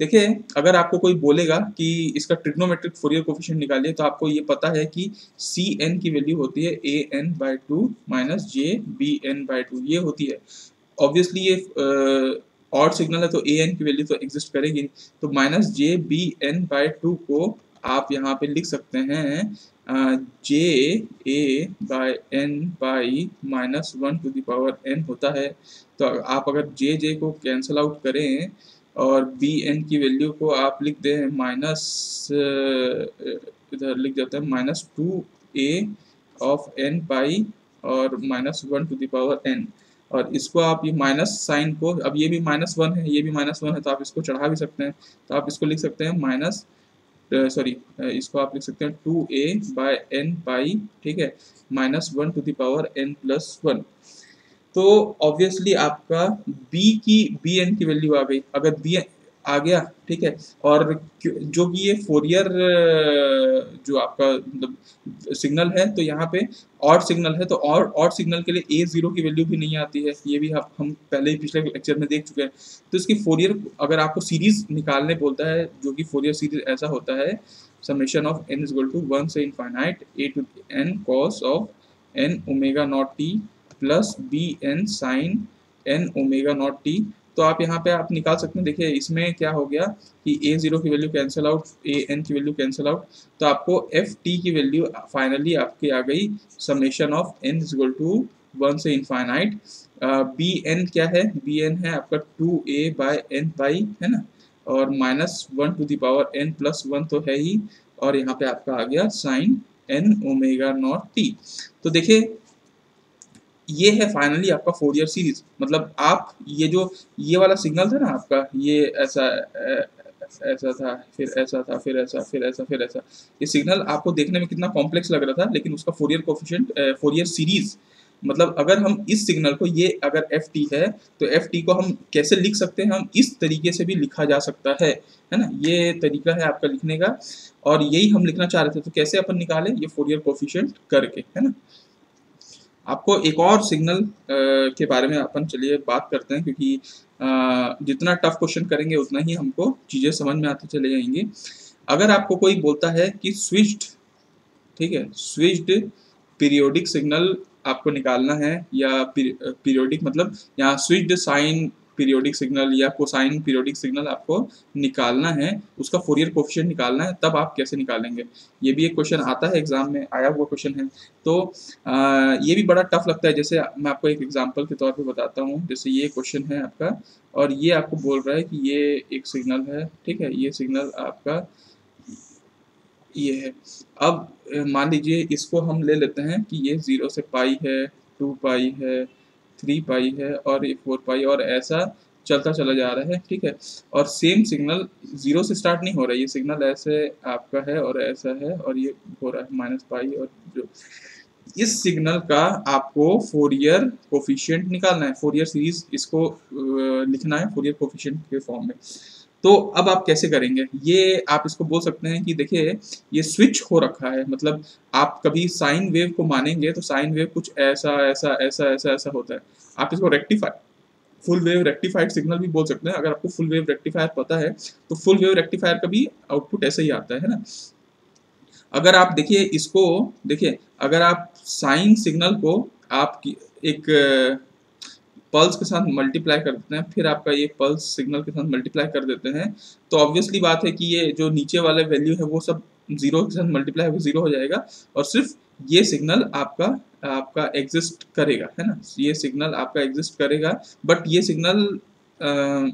देखिए अगर आपको कोई बोलेगा कि इसका ट्रिग्नोमेट्रिक फोरियर कोफिशिएंट निकालिए, तो आपको ये पता है कि सी एन की वैल्यू होती है a n by two minus j b n by two, ये होती है। ऑब्वियसली ये ऑड सिग्नल है तो ए एन की वैल्यू तो एग्जिस्ट करेगी, तो minus j b n by two को आप यहाँ पे लिख सकते हैं j a by n by -1 to the power n होता है। तो आप अगर जे को कैंसल आउट करें और बी एन की वैल्यू को आप लिख दें माइनस, इधर लिख देते हैं -2a ऑफ n पाई और -1 टू द पावर n, और इसको आप ये माइनस साइन को, अब ये भी -1 है, ये भी -1 है, तो आप इसको चढ़ा भी सकते हैं, तो आप इसको लिख सकते हैं माइनस, सॉरी इसको आप लिख सकते हैं 2a बाय n पाई, ठीक है, -1 टू द पावर n+1। तो ऑब्वियसली आपका बी एन की वैल्यू आ गई, अगर बी आ गया, ठीक है, और जो कि ये फोरियर जो आपका मतलब सिग्नल है, तो यहाँ पे ऑड सिग्नल है, तो ऑड सिग्नल के लिए A0 की वैल्यू भी नहीं आती है, ये भी हम पहले ही पिछले लेक्चर में देख चुके हैं। तो इसकी फोरियर अगर आपको सीरीज निकालने बोलता है, जो कि फोरियर सीरीज ऐसा होता है, summation of n is equal to 1 से infinite a to n cos of n omega naught t plus B N sine N omega naught T. तो आप यहाँ पे आप निकाल सकते हैं, देखिए इसमें क्या हो गया कि A0 की वैल्यू कैंसिल आउट, AN की वैल्यू कैंसिल आउट, तो आपको FT की वैल्यू फाइनली आपकी आ गई summation of n is equal to 1 से इनफाइनाइट, BN क्या है, BN है आपका 2a बाय n पाई, है ना, और -1 टू द पावर n+1 तो है ही, और यहाँ पे आपका आ गया sine n omega naught T. तो देखिए ये है फाइनली आपका फोरियर सीरीज, मतलब आप ये वाला सिग्नल था ना आपका, ये ऐसा ऐसा था, फिर ऐसा था, फिर ऐसा, फिर ऐसा, फिर ऐसा, ये सिग्नल आपको देखने में कितना कॉम्प्लेक्स लग रहा था, लेकिन उसका फोरियर कोफिशिएंट, फोरियर सीरीज, मतलब अगर हम इस सिग्नल को, ये अगर एफ टी है, तो एफ टी को हम कैसे लिख सकते हैं, हम इस तरीके से भी लिखा जा सकता है ना, ये तरीका है आपका लिखने का, और यही हम लिखना चाह रहे थे। तो कैसे अपन निकालें, ये फोरियर कोफिशिएंट करके, है ना। आपको एक और सिग्नल के बारे में अपन चलिए बात करते हैं, क्योंकि जितना टफ क्वेश्चन करेंगे उतना ही हमको चीज़ें समझ में आती चले जाएंगी। अगर आपको कोई बोलता है कि स्विच्ड, ठीक है, स्विच्ड पीरियोडिक सिग्नल आपको निकालना है, या पीरियोडिक मतलब यहाँ स्विच्ड साइन पीरियोडिक सिग्नल या कोसाइन पीरियोडिक सिग्नल आपको निकालना है, उसका फोरियर कोफिशिएंट निकालना है, तब आप कैसे निकालेंगे, ये भी एक क्वेश्चन आता है एग्जाम में, आया हुआ क्वेश्चन है। तो ये भी बड़ा टफ लगता है। जैसे मैं आपको एक एग्जांपल के तौर पे बताता हूँ, जैसे ये क्वेश्चन है आपका, और ये आपको बोल रहा है कि ये एक सिग्नल है, ठीक है, ये सिग्नल आपका ये है। अब मान लीजिए इसको हम ले लेते हैं कि ये 0 से पाई है, 2 पाई है, 3 पाई है, और ये 4 पाई, और ऐसा चलता चला जा रहा है, ठीक है। और सेम सिग्नल 0 से स्टार्ट नहीं हो रहा है, ये सिग्नल ऐसे आपका है और ऐसा है, और ये हो रहा है माइनस पाई, और जो इस सिग्नल का आपको फोरियर कोफिशिएंट निकालना है, फोरियर सीरीज इसको लिखना है फोरियर कोफिशिएंट के फॉर्म में। तो अब आप कैसे करेंगे, ये आप इसको बोल सकते हैं कि देखिए ये स्विच हो रखा है, मतलब आप कभी साइन वेव को मानेंगे तो साइन वेव कुछ ऐसा ऐसा ऐसा ऐसा ऐसा होता है, आप इसको rectify, full wave rectified signal भी बोल सकते हैं। अगर आपको फुल वेव रेक्टिफायर पता है तो फुल वेव रेक्टिफायर का भी आउटपुट ऐसे ही आता है ना। अगर आप देखिए इसको, देखिए अगर आप साइन सिग्नल को आप एक पल्स के साथ मल्टीप्लाई कर देते हैं, फिर आपका ये पल्स सिग्नल के साथ मल्टीप्लाई कर देते हैं, तो ऑब्वियसली बात है कि ये जो नीचे वाले वैल्यू है वो सब जीरो के साथ मल्टीप्लाई होकर जीरो हो जाएगा, और सिर्फ ये सिग्नल आपका आपका एग्जिस्ट करेगा, है ना, ये सिग्नल आपका एग्जिस्ट करेगा, बट ये सिग्नल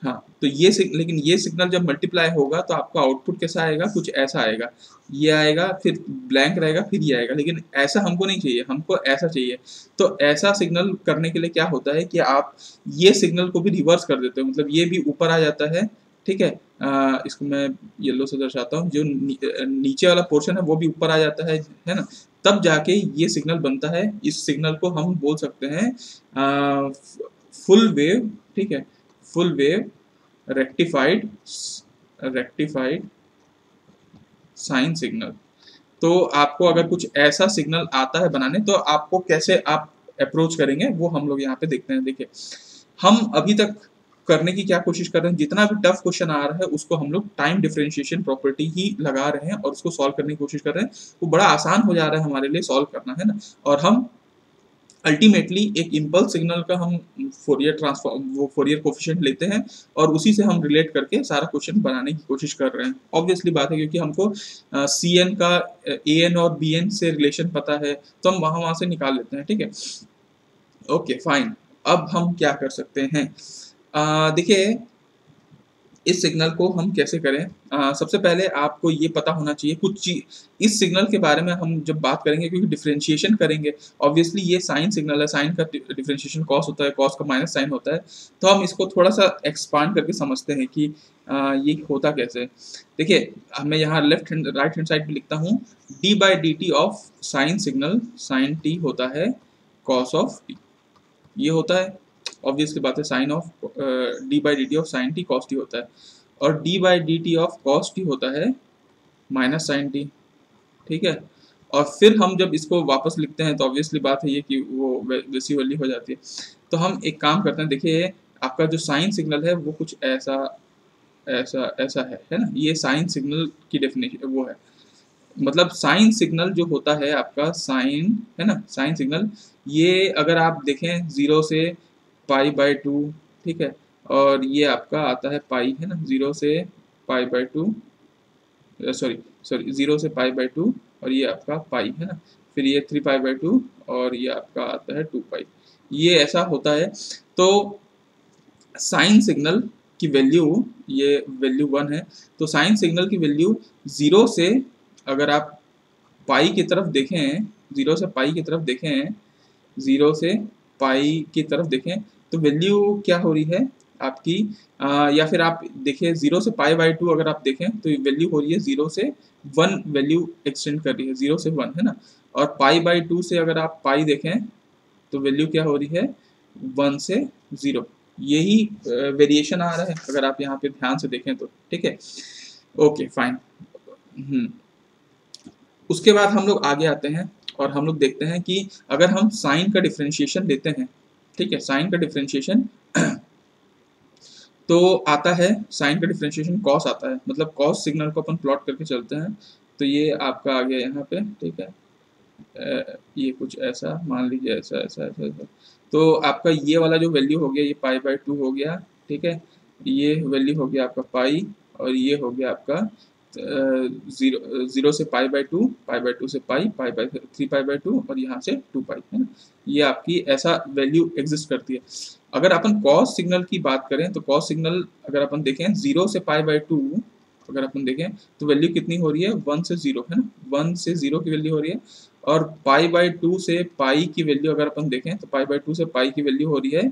हाँ, तो ये लेकिन ये सिग्नल जब मल्टीप्लाई होगा तो आपका आउटपुट कैसा आएगा, कुछ ऐसा आएगा, ये आएगा फिर ब्लैंक रहेगा फिर ये आएगा, लेकिन ऐसा हमको नहीं चाहिए, हमको ऐसा चाहिए। तो ऐसा सिग्नल करने के लिए क्या होता है कि आप ये सिग्नल को भी रिवर्स कर देते हो, मतलब ये भी ऊपर आ जाता है, ठीक है। इसको मैं येलो से दर्शाता हूँ, जो नीचे वाला पोर्शन है वो भी ऊपर आ जाता है ना, तब जाके ये सिग्नल बनता है। इस सिग्नल को हम बोल सकते हैं फुल वेव, ठीक है, full wave rectified sine signal. तो आपको अगर कुछ ऐसा सिग्नल आता है बनाने, तो आपको कैसे आप अप्रोच करेंगे वो हम लोग यहाँ पे देखते हैं। देखिए हम अभी तक करने की क्या कोशिश कर रहे हैं, जितना भी टफ क्वेश्चन आ रहा है उसको हम लोग टाइम डिफरेंशिएशन प्रॉपर्टी ही लगा रहे हैं और उसको सॉल्व करने की कोशिश कर रहे हैं। वो बड़ा आसान हो जा रहा है हमारे लिए सॉल्व करना, है ना, और हम अल्टीमेटली एक इम्पल्स सिग्नल का हम फोरियर ट्रांसफॉर्म, वो फोरियर कोफिशिएंट लेते हैं और उसी से हम रिलेट करके सारा क्वेश्चन बनाने की कोशिश कर रहे हैं। ऑब्वियसली बात है क्योंकि हमको सी एन का ए एन और बी एन से रिलेशन पता है, तो हम वहाँ से निकाल लेते हैं, ठीक है। ओके फाइन, अब हम क्या कर सकते हैं, देखिए इस सिग्नल को हम कैसे करें। सबसे पहले आपको ये पता होना चाहिए कुछ चीज इस सिग्नल के बारे में हम जब बात करेंगे, क्योंकि डिफरेंशिएशन करेंगे, ऑब्वियसली ये साइन सिग्नल है, साइन का डिफरेंशिएशन कॉस होता है, कॉस का माइनस साइन होता है, तो हम इसको थोड़ा सा एक्सपांड करके समझते हैं कि ये होता कैसे। देखिए मैं यहाँ left hand right hand side पे लिखता हूँ, D by D T of sine signal, sine T होता है कॉस ऑफ टी, ये होता है ऑब्वियसली बात है, sine of D by D T of sine T cos T होता है, और D by D T of cos T होता है माइनस साइन टी, ठीक है। और फिर हम जब इसको वापस लिखते हैं तो ऑब्वियसली बात है ये कि वो वैसी वाली हो जाती है। तो हम एक काम करते हैं, देखिए आपका जो साइन सिग्नल है वो कुछ ऐसा ऐसा ऐसा है ना, ये साइन सिग्नल की डेफिनेशन वो है, मतलब साइन सिग्नल जो होता है आपका साइन, है ना, साइन सिग्नल, ये अगर आप देखें 0 से पाई बाई 2, ठीक है, और ये आपका आता है पाई, है ना, 0 से पाई बाई 2, सॉरी 0 से पाई बाई 2, और ये आपका पाई, है ना, फिर ये 3 पाई बाई 2, और ये आपका आता है 2 पाई, ये ऐसा होता है। तो साइन सिग्नल की वैल्यू, ये वैल्यू 1 है, तो साइन सिग्नल की वैल्यू 0 से, अगर आप पाई की तरफ देखें, 0 से पाई की तरफ देखें, 0 से पाई की तरफ देखें, तो वैल्यू क्या हो रही है आपकी, या फिर आप देखिए 0 से पाई बाई 2 अगर आप देखें तो वैल्यू हो रही है 0 से 1, वैल्यू एक्सटेंड कर रही है 0 से 1, है ना, और पाई बाई 2 से अगर आप पाई देखें तो वैल्यू क्या हो रही है 1 से 0, यही वेरिएशन आ रहा है अगर आप यहाँ पे ध्यान से देखें तो, ठीक है। ओके फाइन, उसके बाद हम लोग आगे आते हैं और हम लोग देखते हैं कि अगर हम साइन का डिफरेंशिएशन लेते हैं, ठीक है, साइन का डिफरेंशिएशन तो आता है, साइन का डिफरेंशिएशन कॉस आता है, मतलब कॉस सिग्नल को अपन प्लॉट करके चलते हैं, तो ये आपका आ गया यहाँ पे, ठीक है, ये कुछ ऐसा मान लीजिए, ऐसा ऐसा ऐसा ऐसा, तो आपका ये वाला जो वैल्यू हो गया ये पाई बाई 2 हो गया, ठीक है, ये वैल्यू हो गया आपका पाई, और ये हो गया आपका 0 से पाई बाई 2, पाई बाई 2 से पाई, पाई बाई 3 पाई बाई 2, और यहाँ से 2 पाई, है ना, ये आपकी ऐसा वैल्यू एग्जिस्ट करती है। अगर अपन कॉस सिग्नल की बात करें तो कॉस सिग्नल अगर अपन देखें 0 से पाई बाई 2, अगर अपन देखें तो वैल्यू कितनी हो रही है 1 से 0, है ना, 1 से 0 की वैल्यू हो रही है, और पाई बाई 2 से पाई की वैल्यू अगर अपन देखें तो पाई बाई 2 से पाई की वैल्यू हो रही है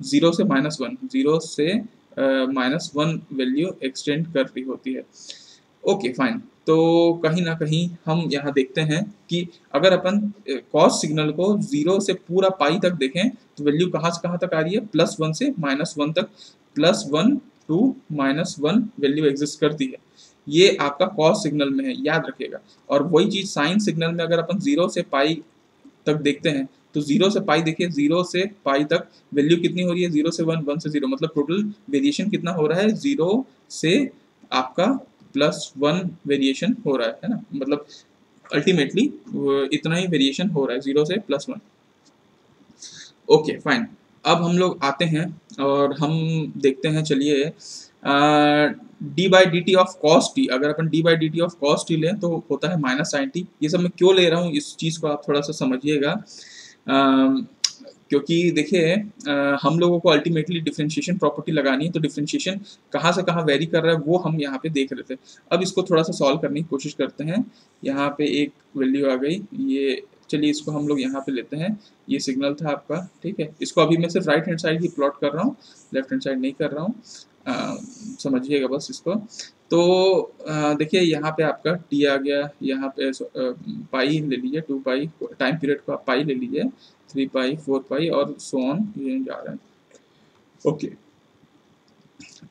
0 से -1, 0 से -1 वैल्यू एक्सटेंड कर रही होती है। ओके फाइन, तो कहीं ना कहीं हम यहाँ देखते हैं कि अगर अपन कॉस सिग्नल को 0 से पूरा पाई तक देखें तो वैल्यू कहाँ से कहाँ तक आ रही है, +1 से -1 तक, +1 to -1 वैल्यू एग्जिस्ट करती है, ये आपका कॉस सिग्नल में है, याद रखिएगा। और वही चीज साइन सिग्नल में अगर अपन 0 से पाई तक देखते हैं तो 0 से पाई देखिए, 0 से पाई तक वैल्यू कितनी हो रही है 0 से 1, 1 से 0, मतलब टोटल वेरिएशन कितना हो रहा है 0 से आपका +1 वेरिएशन हो रहा है ना, मतलब अल्टीमेटली इतना ही वेरिएशन हो रहा है 0 से +1। ओके फाइन, अब हम लोग आते हैं और हम देखते हैं, चलिए d by D T of cos t, अगर अपन d by D T of cos t लें तो होता है -sin t। ये सब मैं क्यों ले रहा हूँ इस चीज़ को आप थोड़ा सा समझिएगा, क्योंकि देखिए हम लोगों को अल्टीमेटली डिफरेंशिएशन प्रॉपर्टी लगानी है, तो डिफरेंशिएशन कहाँ से कहाँ वेरी कर रहा है वो हम यहाँ पे देख रहे थे। अब इसको थोड़ा सा सॉल्व करने की कोशिश करते हैं। यहाँ पे एक वैल्यू आ गई, ये चलिए इसको हम लोग यहाँ पे लेते हैं, ये सिग्नल था आपका, ठीक है। इसको अभी मैं सिर्फ राइट हैंड साइड ही प्लॉट कर रहा हूँ, लेफ्ट हैंड साइड नहीं कर रहा हूँ, समझिएगा बस इसको। तो देखिए यहाँ पे आपका टी आ गया, यहाँ पे पाई ले लीजिए, 2 पाई, टाइम पीरियड को आप पाई ले लीजिए, 3 पाई, 4 पाई और सो ऑन, ये जा रहा है। ओके,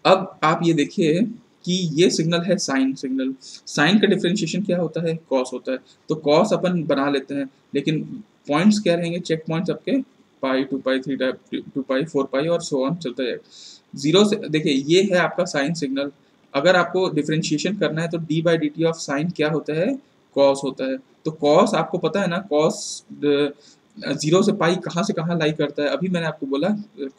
अब आप ये देखिए कि ये सिग्नल है साइन सिग्नल, साइन का डिफरेंशिएशन क्या होता है, कॉस होता है। तो कॉस अपन बना लेते हैं, लेकिन पॉइंट्स क्या रहेंगे, चेक पॉइंट्स आपके पाई, 2 पाई, 2 पाई, 4 पाई और सो ऑन चलता जाएगा। 0 से देखिए ये है आपका साइन सिग्नल। अगर आपको डिफरेंशिएशन करना है तो D by D T of sign क्या होता है, कॉस होता है। तो कॉस आपको पता है ना, कॉस 0 से पाई कहाँ से कहाँ लाई करता है, अभी मैंने आपको बोला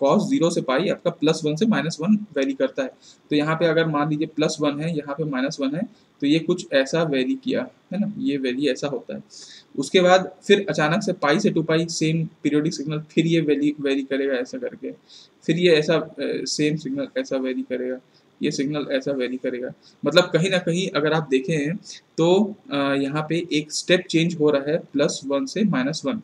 कॉस 0 से पाई आपका +1 से -1 वेरी करता है। तो यहाँ पे अगर मान लीजिए +1 है, यहाँ पे -1 है, तो ये कुछ ऐसा वेरी किया है ना, ये वेरी ऐसा होता है। उसके बाद फिर अचानक से पाई से 2 पाई सेम पीरियोडिक सिग्नल, फिर ये वेरी करेगा ऐसा करके, फिर ये ऐसा सेम सिग्नल ऐसा वेरी करेगा, ये सिग्नल ऐसा वेरी करेगा। मतलब कहीं ना कहीं अगर आप देखें तो यहाँ पे एक स्टेप चेंज हो रहा है +1 से -1,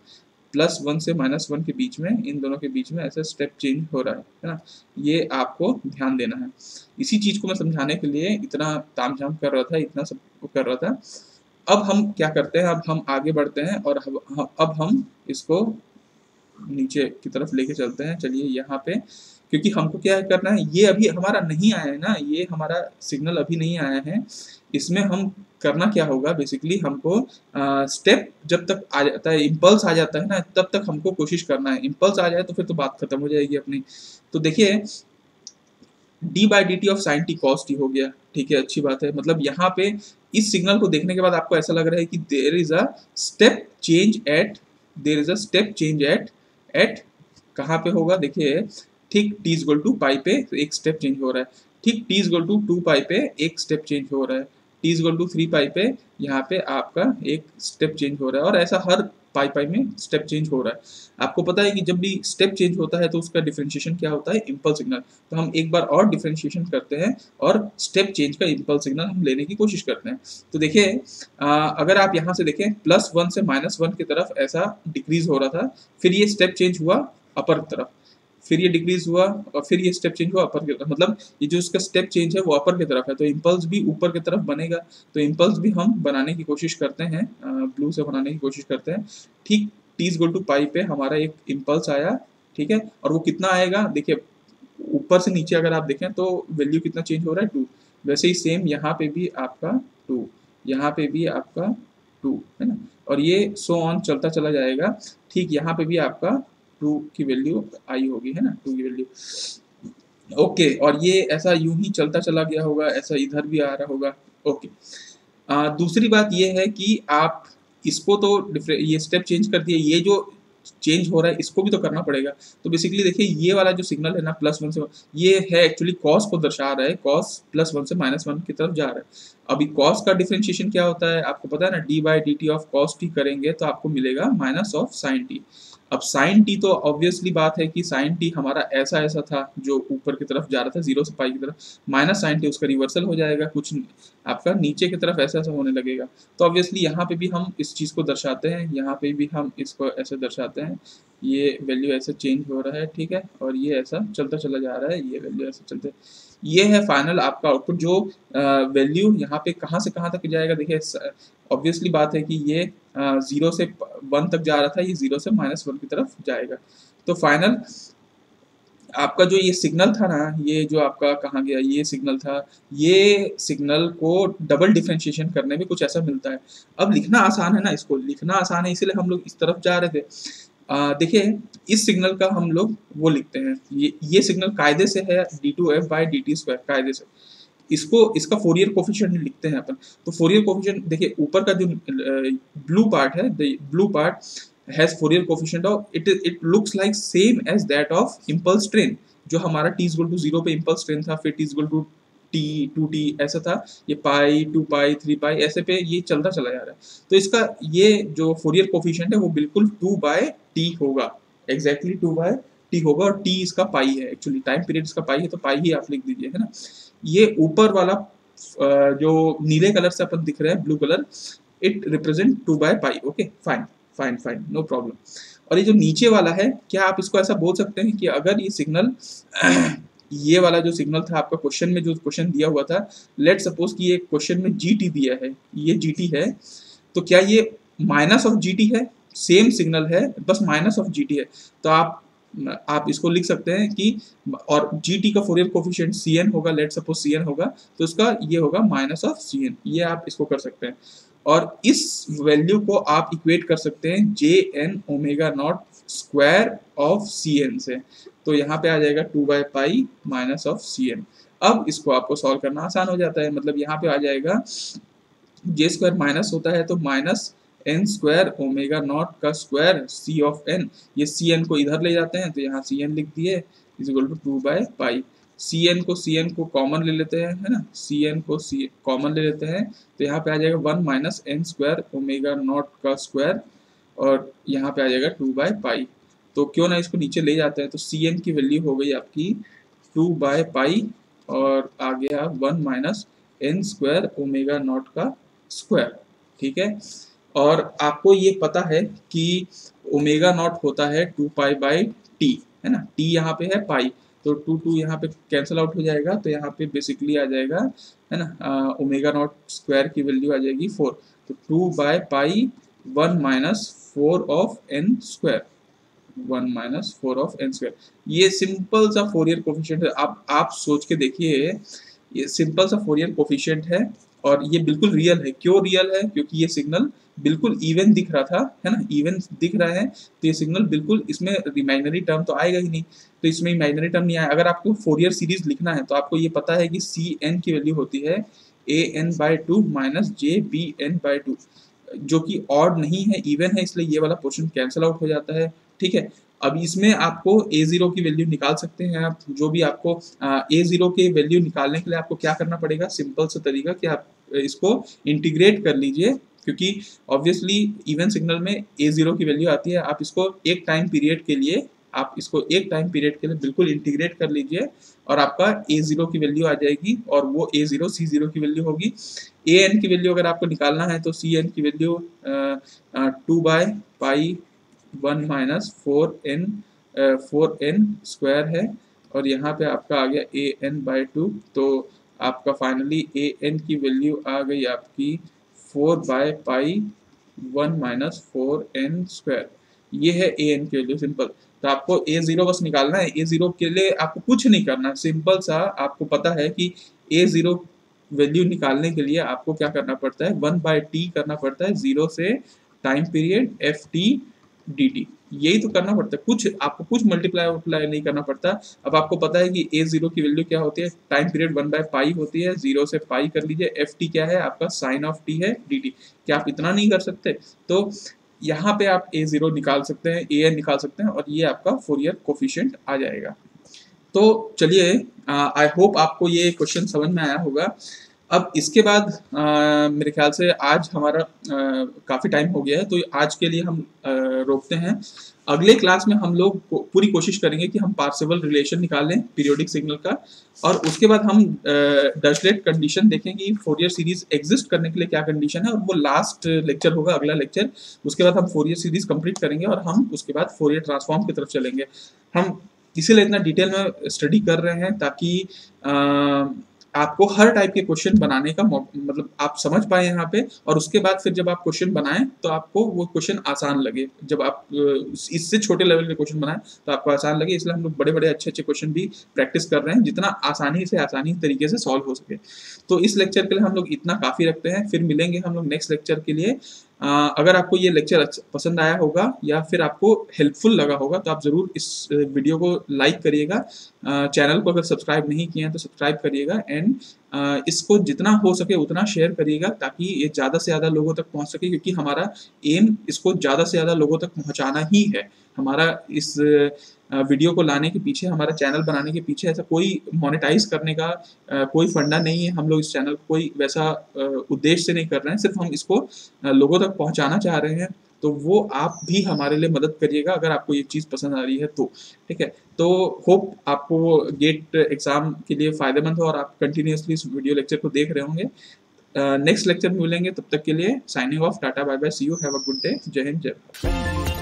+1 से -1 के बीच में, इन दोनों के बीच में ऐसा स्टेप चेंज हो रहा है ना, ये आपको ध्यान देना है। इसी चीज़ को मैं समझाने के लिए इतना तामझाम कर रहा था, इतना सब कर रहा था। अब हम क्या करते हैं, अब हम आगे बढ़ते हैं और अब हम इसको नीचे की तरफ लेके चलते हैं। चलिए यहाँ पे, क्योंकि हमको क्या करना है, ये अभी हमारा नहीं आया है ना, ये हमारा सिग्नल अभी नहीं आया है। इसमें हम करना क्या होगा, बेसिकली हमको स्टेप जब तक आ जाता है, इम्पल्स आ जाता है ना, तब तक हमको कोशिश करना है। इम्पल्स आ जाए तो फिर तो बात खत्म हो जाएगी अपनी। तो देखिए D by D T of sine T cos T हो गया, ठीक है, अच्छी बात है। मतलब यहाँ पे इस सिग्नल को देखने के बाद आपको ऐसा लग रहा है कि there is a step change at, there is a step change at कहाँ पे होगा, देखिए ठीक t इक्वल टू पाई पे एक स्टेप चेंज हो रहा है, ठीक t इक्वल टू 2 पाई पे एक स्टेप चेंज हो रहा है, t इक्वल टू 3 पाई पे यहाँ पे आपका एक स्टेप चेंज हो रहा है, और ऐसा हर पाई पाई में स्टेप चेंज हो रहा है। आपको पता है कि जब भी स्टेप चेंज होता है तो उसका डिफरेंशिएशन क्या होता है, इम्पल्स सिग्नल। तो हम एक बार और डिफरेंशिएशन करते हैं और स्टेप चेंज का इम्पल्स सिग्नल हम लेने की कोशिश करते हैं। तो देखिए अगर आप यहाँ से देखें +1 से -1 की तरफ ऐसा डिक्रीज हो रहा था, फिर ये स्टेप चेंज हुआ अपर की तरफ, फिर ये डिक्रीज हुआ और फिर ये स्टेप चेंज हुआ अपर की तरफ। मतलब ये जो इसका स्टेप चेंज है वो अपर की तरफ है, तो इम्पल्स भी ऊपर की तरफ बनेगा। तो इम्पल्स भी हम बनाने की कोशिश करते हैं, ब्लू से बनाने की कोशिश करते हैं। ठीक t इक्वल टू पाई पे हमारा एक इम्पल्स आया, ठीक है, और वो कितना आएगा, देखिए ऊपर से नीचे अगर आप देखें तो वैल्यू कितना चेंज हो रहा है, 2। वैसे ही सेम यहाँ पे भी आपका 2, यहाँ पे भी आपका 2 है ना, और ये सो ऑन चलता चला जाएगा। ठीक यहाँ पे भी आपका 2 की वैल्यू आई होगी, है ना, 2 की वैल्यू। ओके, और ये ऐसा यूं ही चलता चला गया होगा, ऐसा इधर भी आ रहा होगा। ओके, दूसरी बात ये है कि आप इसको तो ये स्टेप चेंज कर दिए, ये जो चेंज हो रहा है इसको भी तो करना पड़ेगा। तो बेसिकली देखिए ये वाला जो सिग्नल है ना +1 से, ये है एक्चुअली कॉस को दर्शा रहा है, कॉस +1 से -1 की तरफ जा रहा है। अभी कॉस का डिफरेंशिएशन क्या होता है आपको पता है ना, D by D T of cos T करेंगे तो आपको मिलेगा माइनस ऑफ साइन टी। अब साइन टी तो ऑब्वियसली बात है कि साइन टी हमारा ऐसा ऐसा था जो ऊपर की तरफ जा रहा था 0 से पाई की तरफ, माइनस साइन टी उसका रिवर्सल हो जाएगा, कुछ आपका नीचे की तरफ ऐसा ऐसा होने लगेगा। तो ऑब्वियसली यहाँ पे भी हम इस चीज़ को दर्शाते हैं, यहाँ पे भी हम इसको ऐसे दर्शाते हैं, ये वैल्यू ऐसे चेंज हो रहा है, ठीक है, और ये ऐसा चलता चला जा रहा है, ये वैल्यू ऐसे चलते, ये है फाइनल आपका आउटपुट। जो वैल्यू यहाँ पे कहाँ से कहाँ तक जाएगा, देखिए ऑब्वियसली बात है कि ये 0 से 1 तक जा रहा था, ये 0 से -1 की तरफ जाएगा। तो फाइनल आपका जो ये सिग्नल था ना, ये जो आपका कहाँ गया, ये सिग्नल था, ये सिग्नल को डबल डिफरेंशिएशन करने में कुछ ऐसा मिलता है। अब लिखना आसान है ना, इसको लिखना आसान है, इसीलिए हम लोग इस तरफ जा रहे थे। देखिए इस सिग्नल का हम लोग वो लिखते हैं, ये सिग्नल कायदे से है d2f/dt² कायदे से। इसका फोरियर कोफिशिएंट लिखते हैं अपन। तो फोरियर कोफिशिएंट देखिए, ऊपर का जो ब्लू पार्ट है, the blue part has Fourier coefficient of it looks like same as that of impulse train. जो हमारा t इक्वल टू 0 पे इम्पल्स ट्रेन था, फिर t equal to t 2t ऐसा था, ये पाई 2 पाई 3 पाई ऐसे पे ये चलता चला जा रहा है। तो इसका ये जो फोरियर कोफिशिएंट है वो बिल्कुल 2/t होगा, एग्जैक्टली 2/t होगा, और t इसका पाई है, एक्चुअली टाइम पीरियड इसका पाई है, तो पाई ही आप लिख दीजिए, है ना। ये ऊपर वाला जो नीले कलर से अपन दिख रहा है, ब्लू कलर, इट रिप्रेजेंट 2/पाई। Okay, fine fine fine, no problem. और ये जो नीचे वाला है, क्या आप इसको ऐसा बोल सकते हैं कि अगर ये सिग्नल ये वाला जो सिग्नल था आपका क्वेश्चन में, जो क्वेश्चन दिया हुआ था, लेट सपोज कि ये क्वेश्चन में GT दिया है, ये GT है, तो क्या ये माइनस ऑफ GT है? सेम सिग्नल है, बस माइनस ऑफ GT है। तो आप इसको लिख सकते हैं कि, और GT का फोरियर कोफिशिएंट Cn होगा, लेट सपोज Cn होगा, तो इसका ये होगा माइनस ऑफ Cn। ये आप इसको कर सकते हैं, और इस वैल्यू को आप इक्वेट कर सकते हैं Jn omega not square of Cn से। तो यहाँ पे आ जाएगा 2/पाई माइनस ऑफ Cn। अब इसको आपको सॉल्व करना आसान हो जाता है, मतलब यहाँ पे आ जाएगा J स्क्वायर माइनस होता है तो minus n square omega naught का स्क्वायर C ऑफ n, ये Cn को इधर ले जाते हैं तो यहाँ Cn लिख दिए, इज इक्वल टू 2/पाई। Cn को कॉमन ले लेते हैं, है ना, Cn को कॉमन ले लेते हैं, तो यहाँ पे आ जाएगा 1 minus n square omega naught का स्क्वायर, और यहाँ पे आ जाएगा 2/पाई। तो क्यों ना इसको नीचे ले जाते हैं, तो Cn की वैल्यू हो गई आपकी 2/पाई, और आ गया 1 minus n square omega naught का स्क्वायर। ठीक है, और आपको ये पता है कि ओमेगा नॉट होता है 2π/t, है ना, t यहाँ पे है पाई, तो 2 यहाँ पे कैंसिल आउट हो जाएगा, तो यहाँ पे बेसिकली आ जाएगा, है ना, ओमेगा नॉट स्क्वायर की वैल्यू आ जाएगी 4, तो 2/पाई 1 minus 4 of n square, 1 minus 4 of n square. ये सिंपल सा फोरियर कोफिशिएंट है, आप सोच के देखिए, ये सिंपल सा फोरियर कोफिशिएंट है, और ये बिल्कुल रियल है। क्यों रियल है? क्योंकि ये सिग्नल बिल्कुल इवन दिख रहा था, है ना, इवन दिख रहा है, तो ये सिग्नल बिल्कुल, इसमें इमेजिनरी टर्म तो आएगा ही नहीं, तो इसमें इमेजिनरी टर्म नहीं आया। अगर आपको फोरियर सीरीज लिखना है तो आपको ये पता है कि Cn की वैल्यू होती है an/2 माइनस jbn/2, जो कि ऑड नहीं है, इवन है, इसलिए ये वाला पोर्शन कैंसिल आउट हो जाता है। ठीक है, अब इसमें आपको A0 की वैल्यू निकाल सकते हैं आप, जो भी आपको A0 की वैल्यू निकालने के लिए आपको क्या करना पड़ेगा, सिंपल सा तरीका कि आप इसको इंटीग्रेट कर लीजिए, क्योंकि ऑब्वियसली इवन सिग्नल में A0 की वैल्यू आती है, आप इसको एक टाइम पीरियड के लिए बिल्कुल इंटीग्रेट कर लीजिए, और आपका A0 की वैल्यू आ जाएगी, और वो A0 C0 की वैल्यू होगी। An की वैल्यू अगर आपको निकालना है तो Cn की वैल्यू 2/पाई 1 माइनस 4n स्क्वायर है, और यहाँ पे आपका आ गया an/2, तो आपका फाइनली an की वैल्यू आ गई आपकी 4/पाई 1 माइनस 4n स्क्वायर। ये है an की वैल्यू, सिंपल। तो आपको A0 बस निकालना है, A0 के लिए आपको कुछ नहीं करना, सिंपल सा आपको पता है कि A0 वैल्यू निकालने के लिए आपको क्या करना पड़ता है, 1/t करना पड़ता है, 0 से टाइम पीरियड ft dt, यही तो करना पड़ता है, कुछ आपको कुछ मल्टीप्लाई नहीं करना पड़ता। अब आपको पता है कि A0 की वैल्यू क्या होती है, टाइम पीरियड 1/पाई होती है, 0 से पाई कर लीजिए, ft क्या है आपका, साइन ऑफ t है dt। क्या आप इतना नहीं कर सकते? तो यहाँ पे आप A0 निकाल सकते हैं, an निकाल सकते हैं, और ये आपका फोरियर कोफिशिएंट आ जाएगा। तो चलिए, आई होप आपको ये क्वेश्चन समझ में आया होगा। अब इसके बाद मेरे ख्याल से आज हमारा काफ़ी टाइम हो गया है, तो आज के लिए हम रोकते हैं। अगले क्लास में हम लोग पूरी कोशिश करेंगे कि हम पार्सेवल रिलेशन निकालें पीरियोडिक सिग्नल का, और उसके बाद हम डर्शलेट कंडीशन देखेंगे, फोरियर सीरीज एग्जिस्ट करने के लिए क्या कंडीशन है, और वो लास्ट लेक्चर होगा, अगला लेक्चर। उसके बाद हम फोरियर सीरीज कंप्लीट करेंगे, और हम उसके बाद फोरियर ट्रांसफॉर्म की तरफ चलेंगे। हम इसीलिए इतना डिटेल में स्टडी कर रहे हैं, ताकि आपको हर टाइप के क्वेश्चन बनाने का मतलब आप समझ पाए यहाँ पे, और उसके बाद फिर जब आप क्वेश्चन बनाएं तो आपको वो क्वेश्चन आसान लगे। जब आप इससे छोटे लेवल के क्वेश्चन बनाएं तो आपको आसान लगे, इसलिए हम लोग बड़े बड़े अच्छे अच्छे क्वेश्चन भी प्रैक्टिस कर रहे हैं, जितना आसानी तरीके से सॉल्व हो सके। तो इस लेक्चर के लिए हम लोग इतना काफ़ी रखते हैं, फिर मिलेंगे हम लोग नेक्स्ट लेक्चर के लिए। अगर आपको ये लेक्चर पसंद आया होगा या फिर आपको हेल्पफुल लगा होगा तो आप ज़रूर इस वीडियो को लाइक करिएगा, चैनल को अगर सब्सक्राइब नहीं किए हैं तो सब्सक्राइब करिएगा, एंड इसको जितना हो सके उतना शेयर करिएगा ताकि ये ज़्यादा से ज़्यादा लोगों तक पहुँच सके, क्योंकि हमारा एम इसको ज़्यादा से ज़्यादा लोगों तक पहुँचाना ही है। हमारा इस वीडियो को लाने के पीछे, हमारा चैनल बनाने के पीछे ऐसा कोई मोनेटाइज़ करने का कोई फंडा नहीं है। हम लोग इस चैनल को कोई वैसा उद्देश्य से नहीं कर रहे हैं, सिर्फ़ हम इसको लोगों तक पहुँचाना चाह रहे हैं। तो वो आप भी हमारे लिए मदद करिएगा अगर आपको ये चीज़ पसंद आ रही है तो, ठीक है? तो होप आपको गेट एग्ज़ाम के लिए फ़ायदेमंद हो और आप कंटिन्यूअसली इस वीडियो लेक्चर को देख रहे होंगे। नेक्स्ट लेक्चर में मिलेंगे, तब तक के लिए signing off, tata bye bye, see you, have a good day, जय हिंद, जय भारत।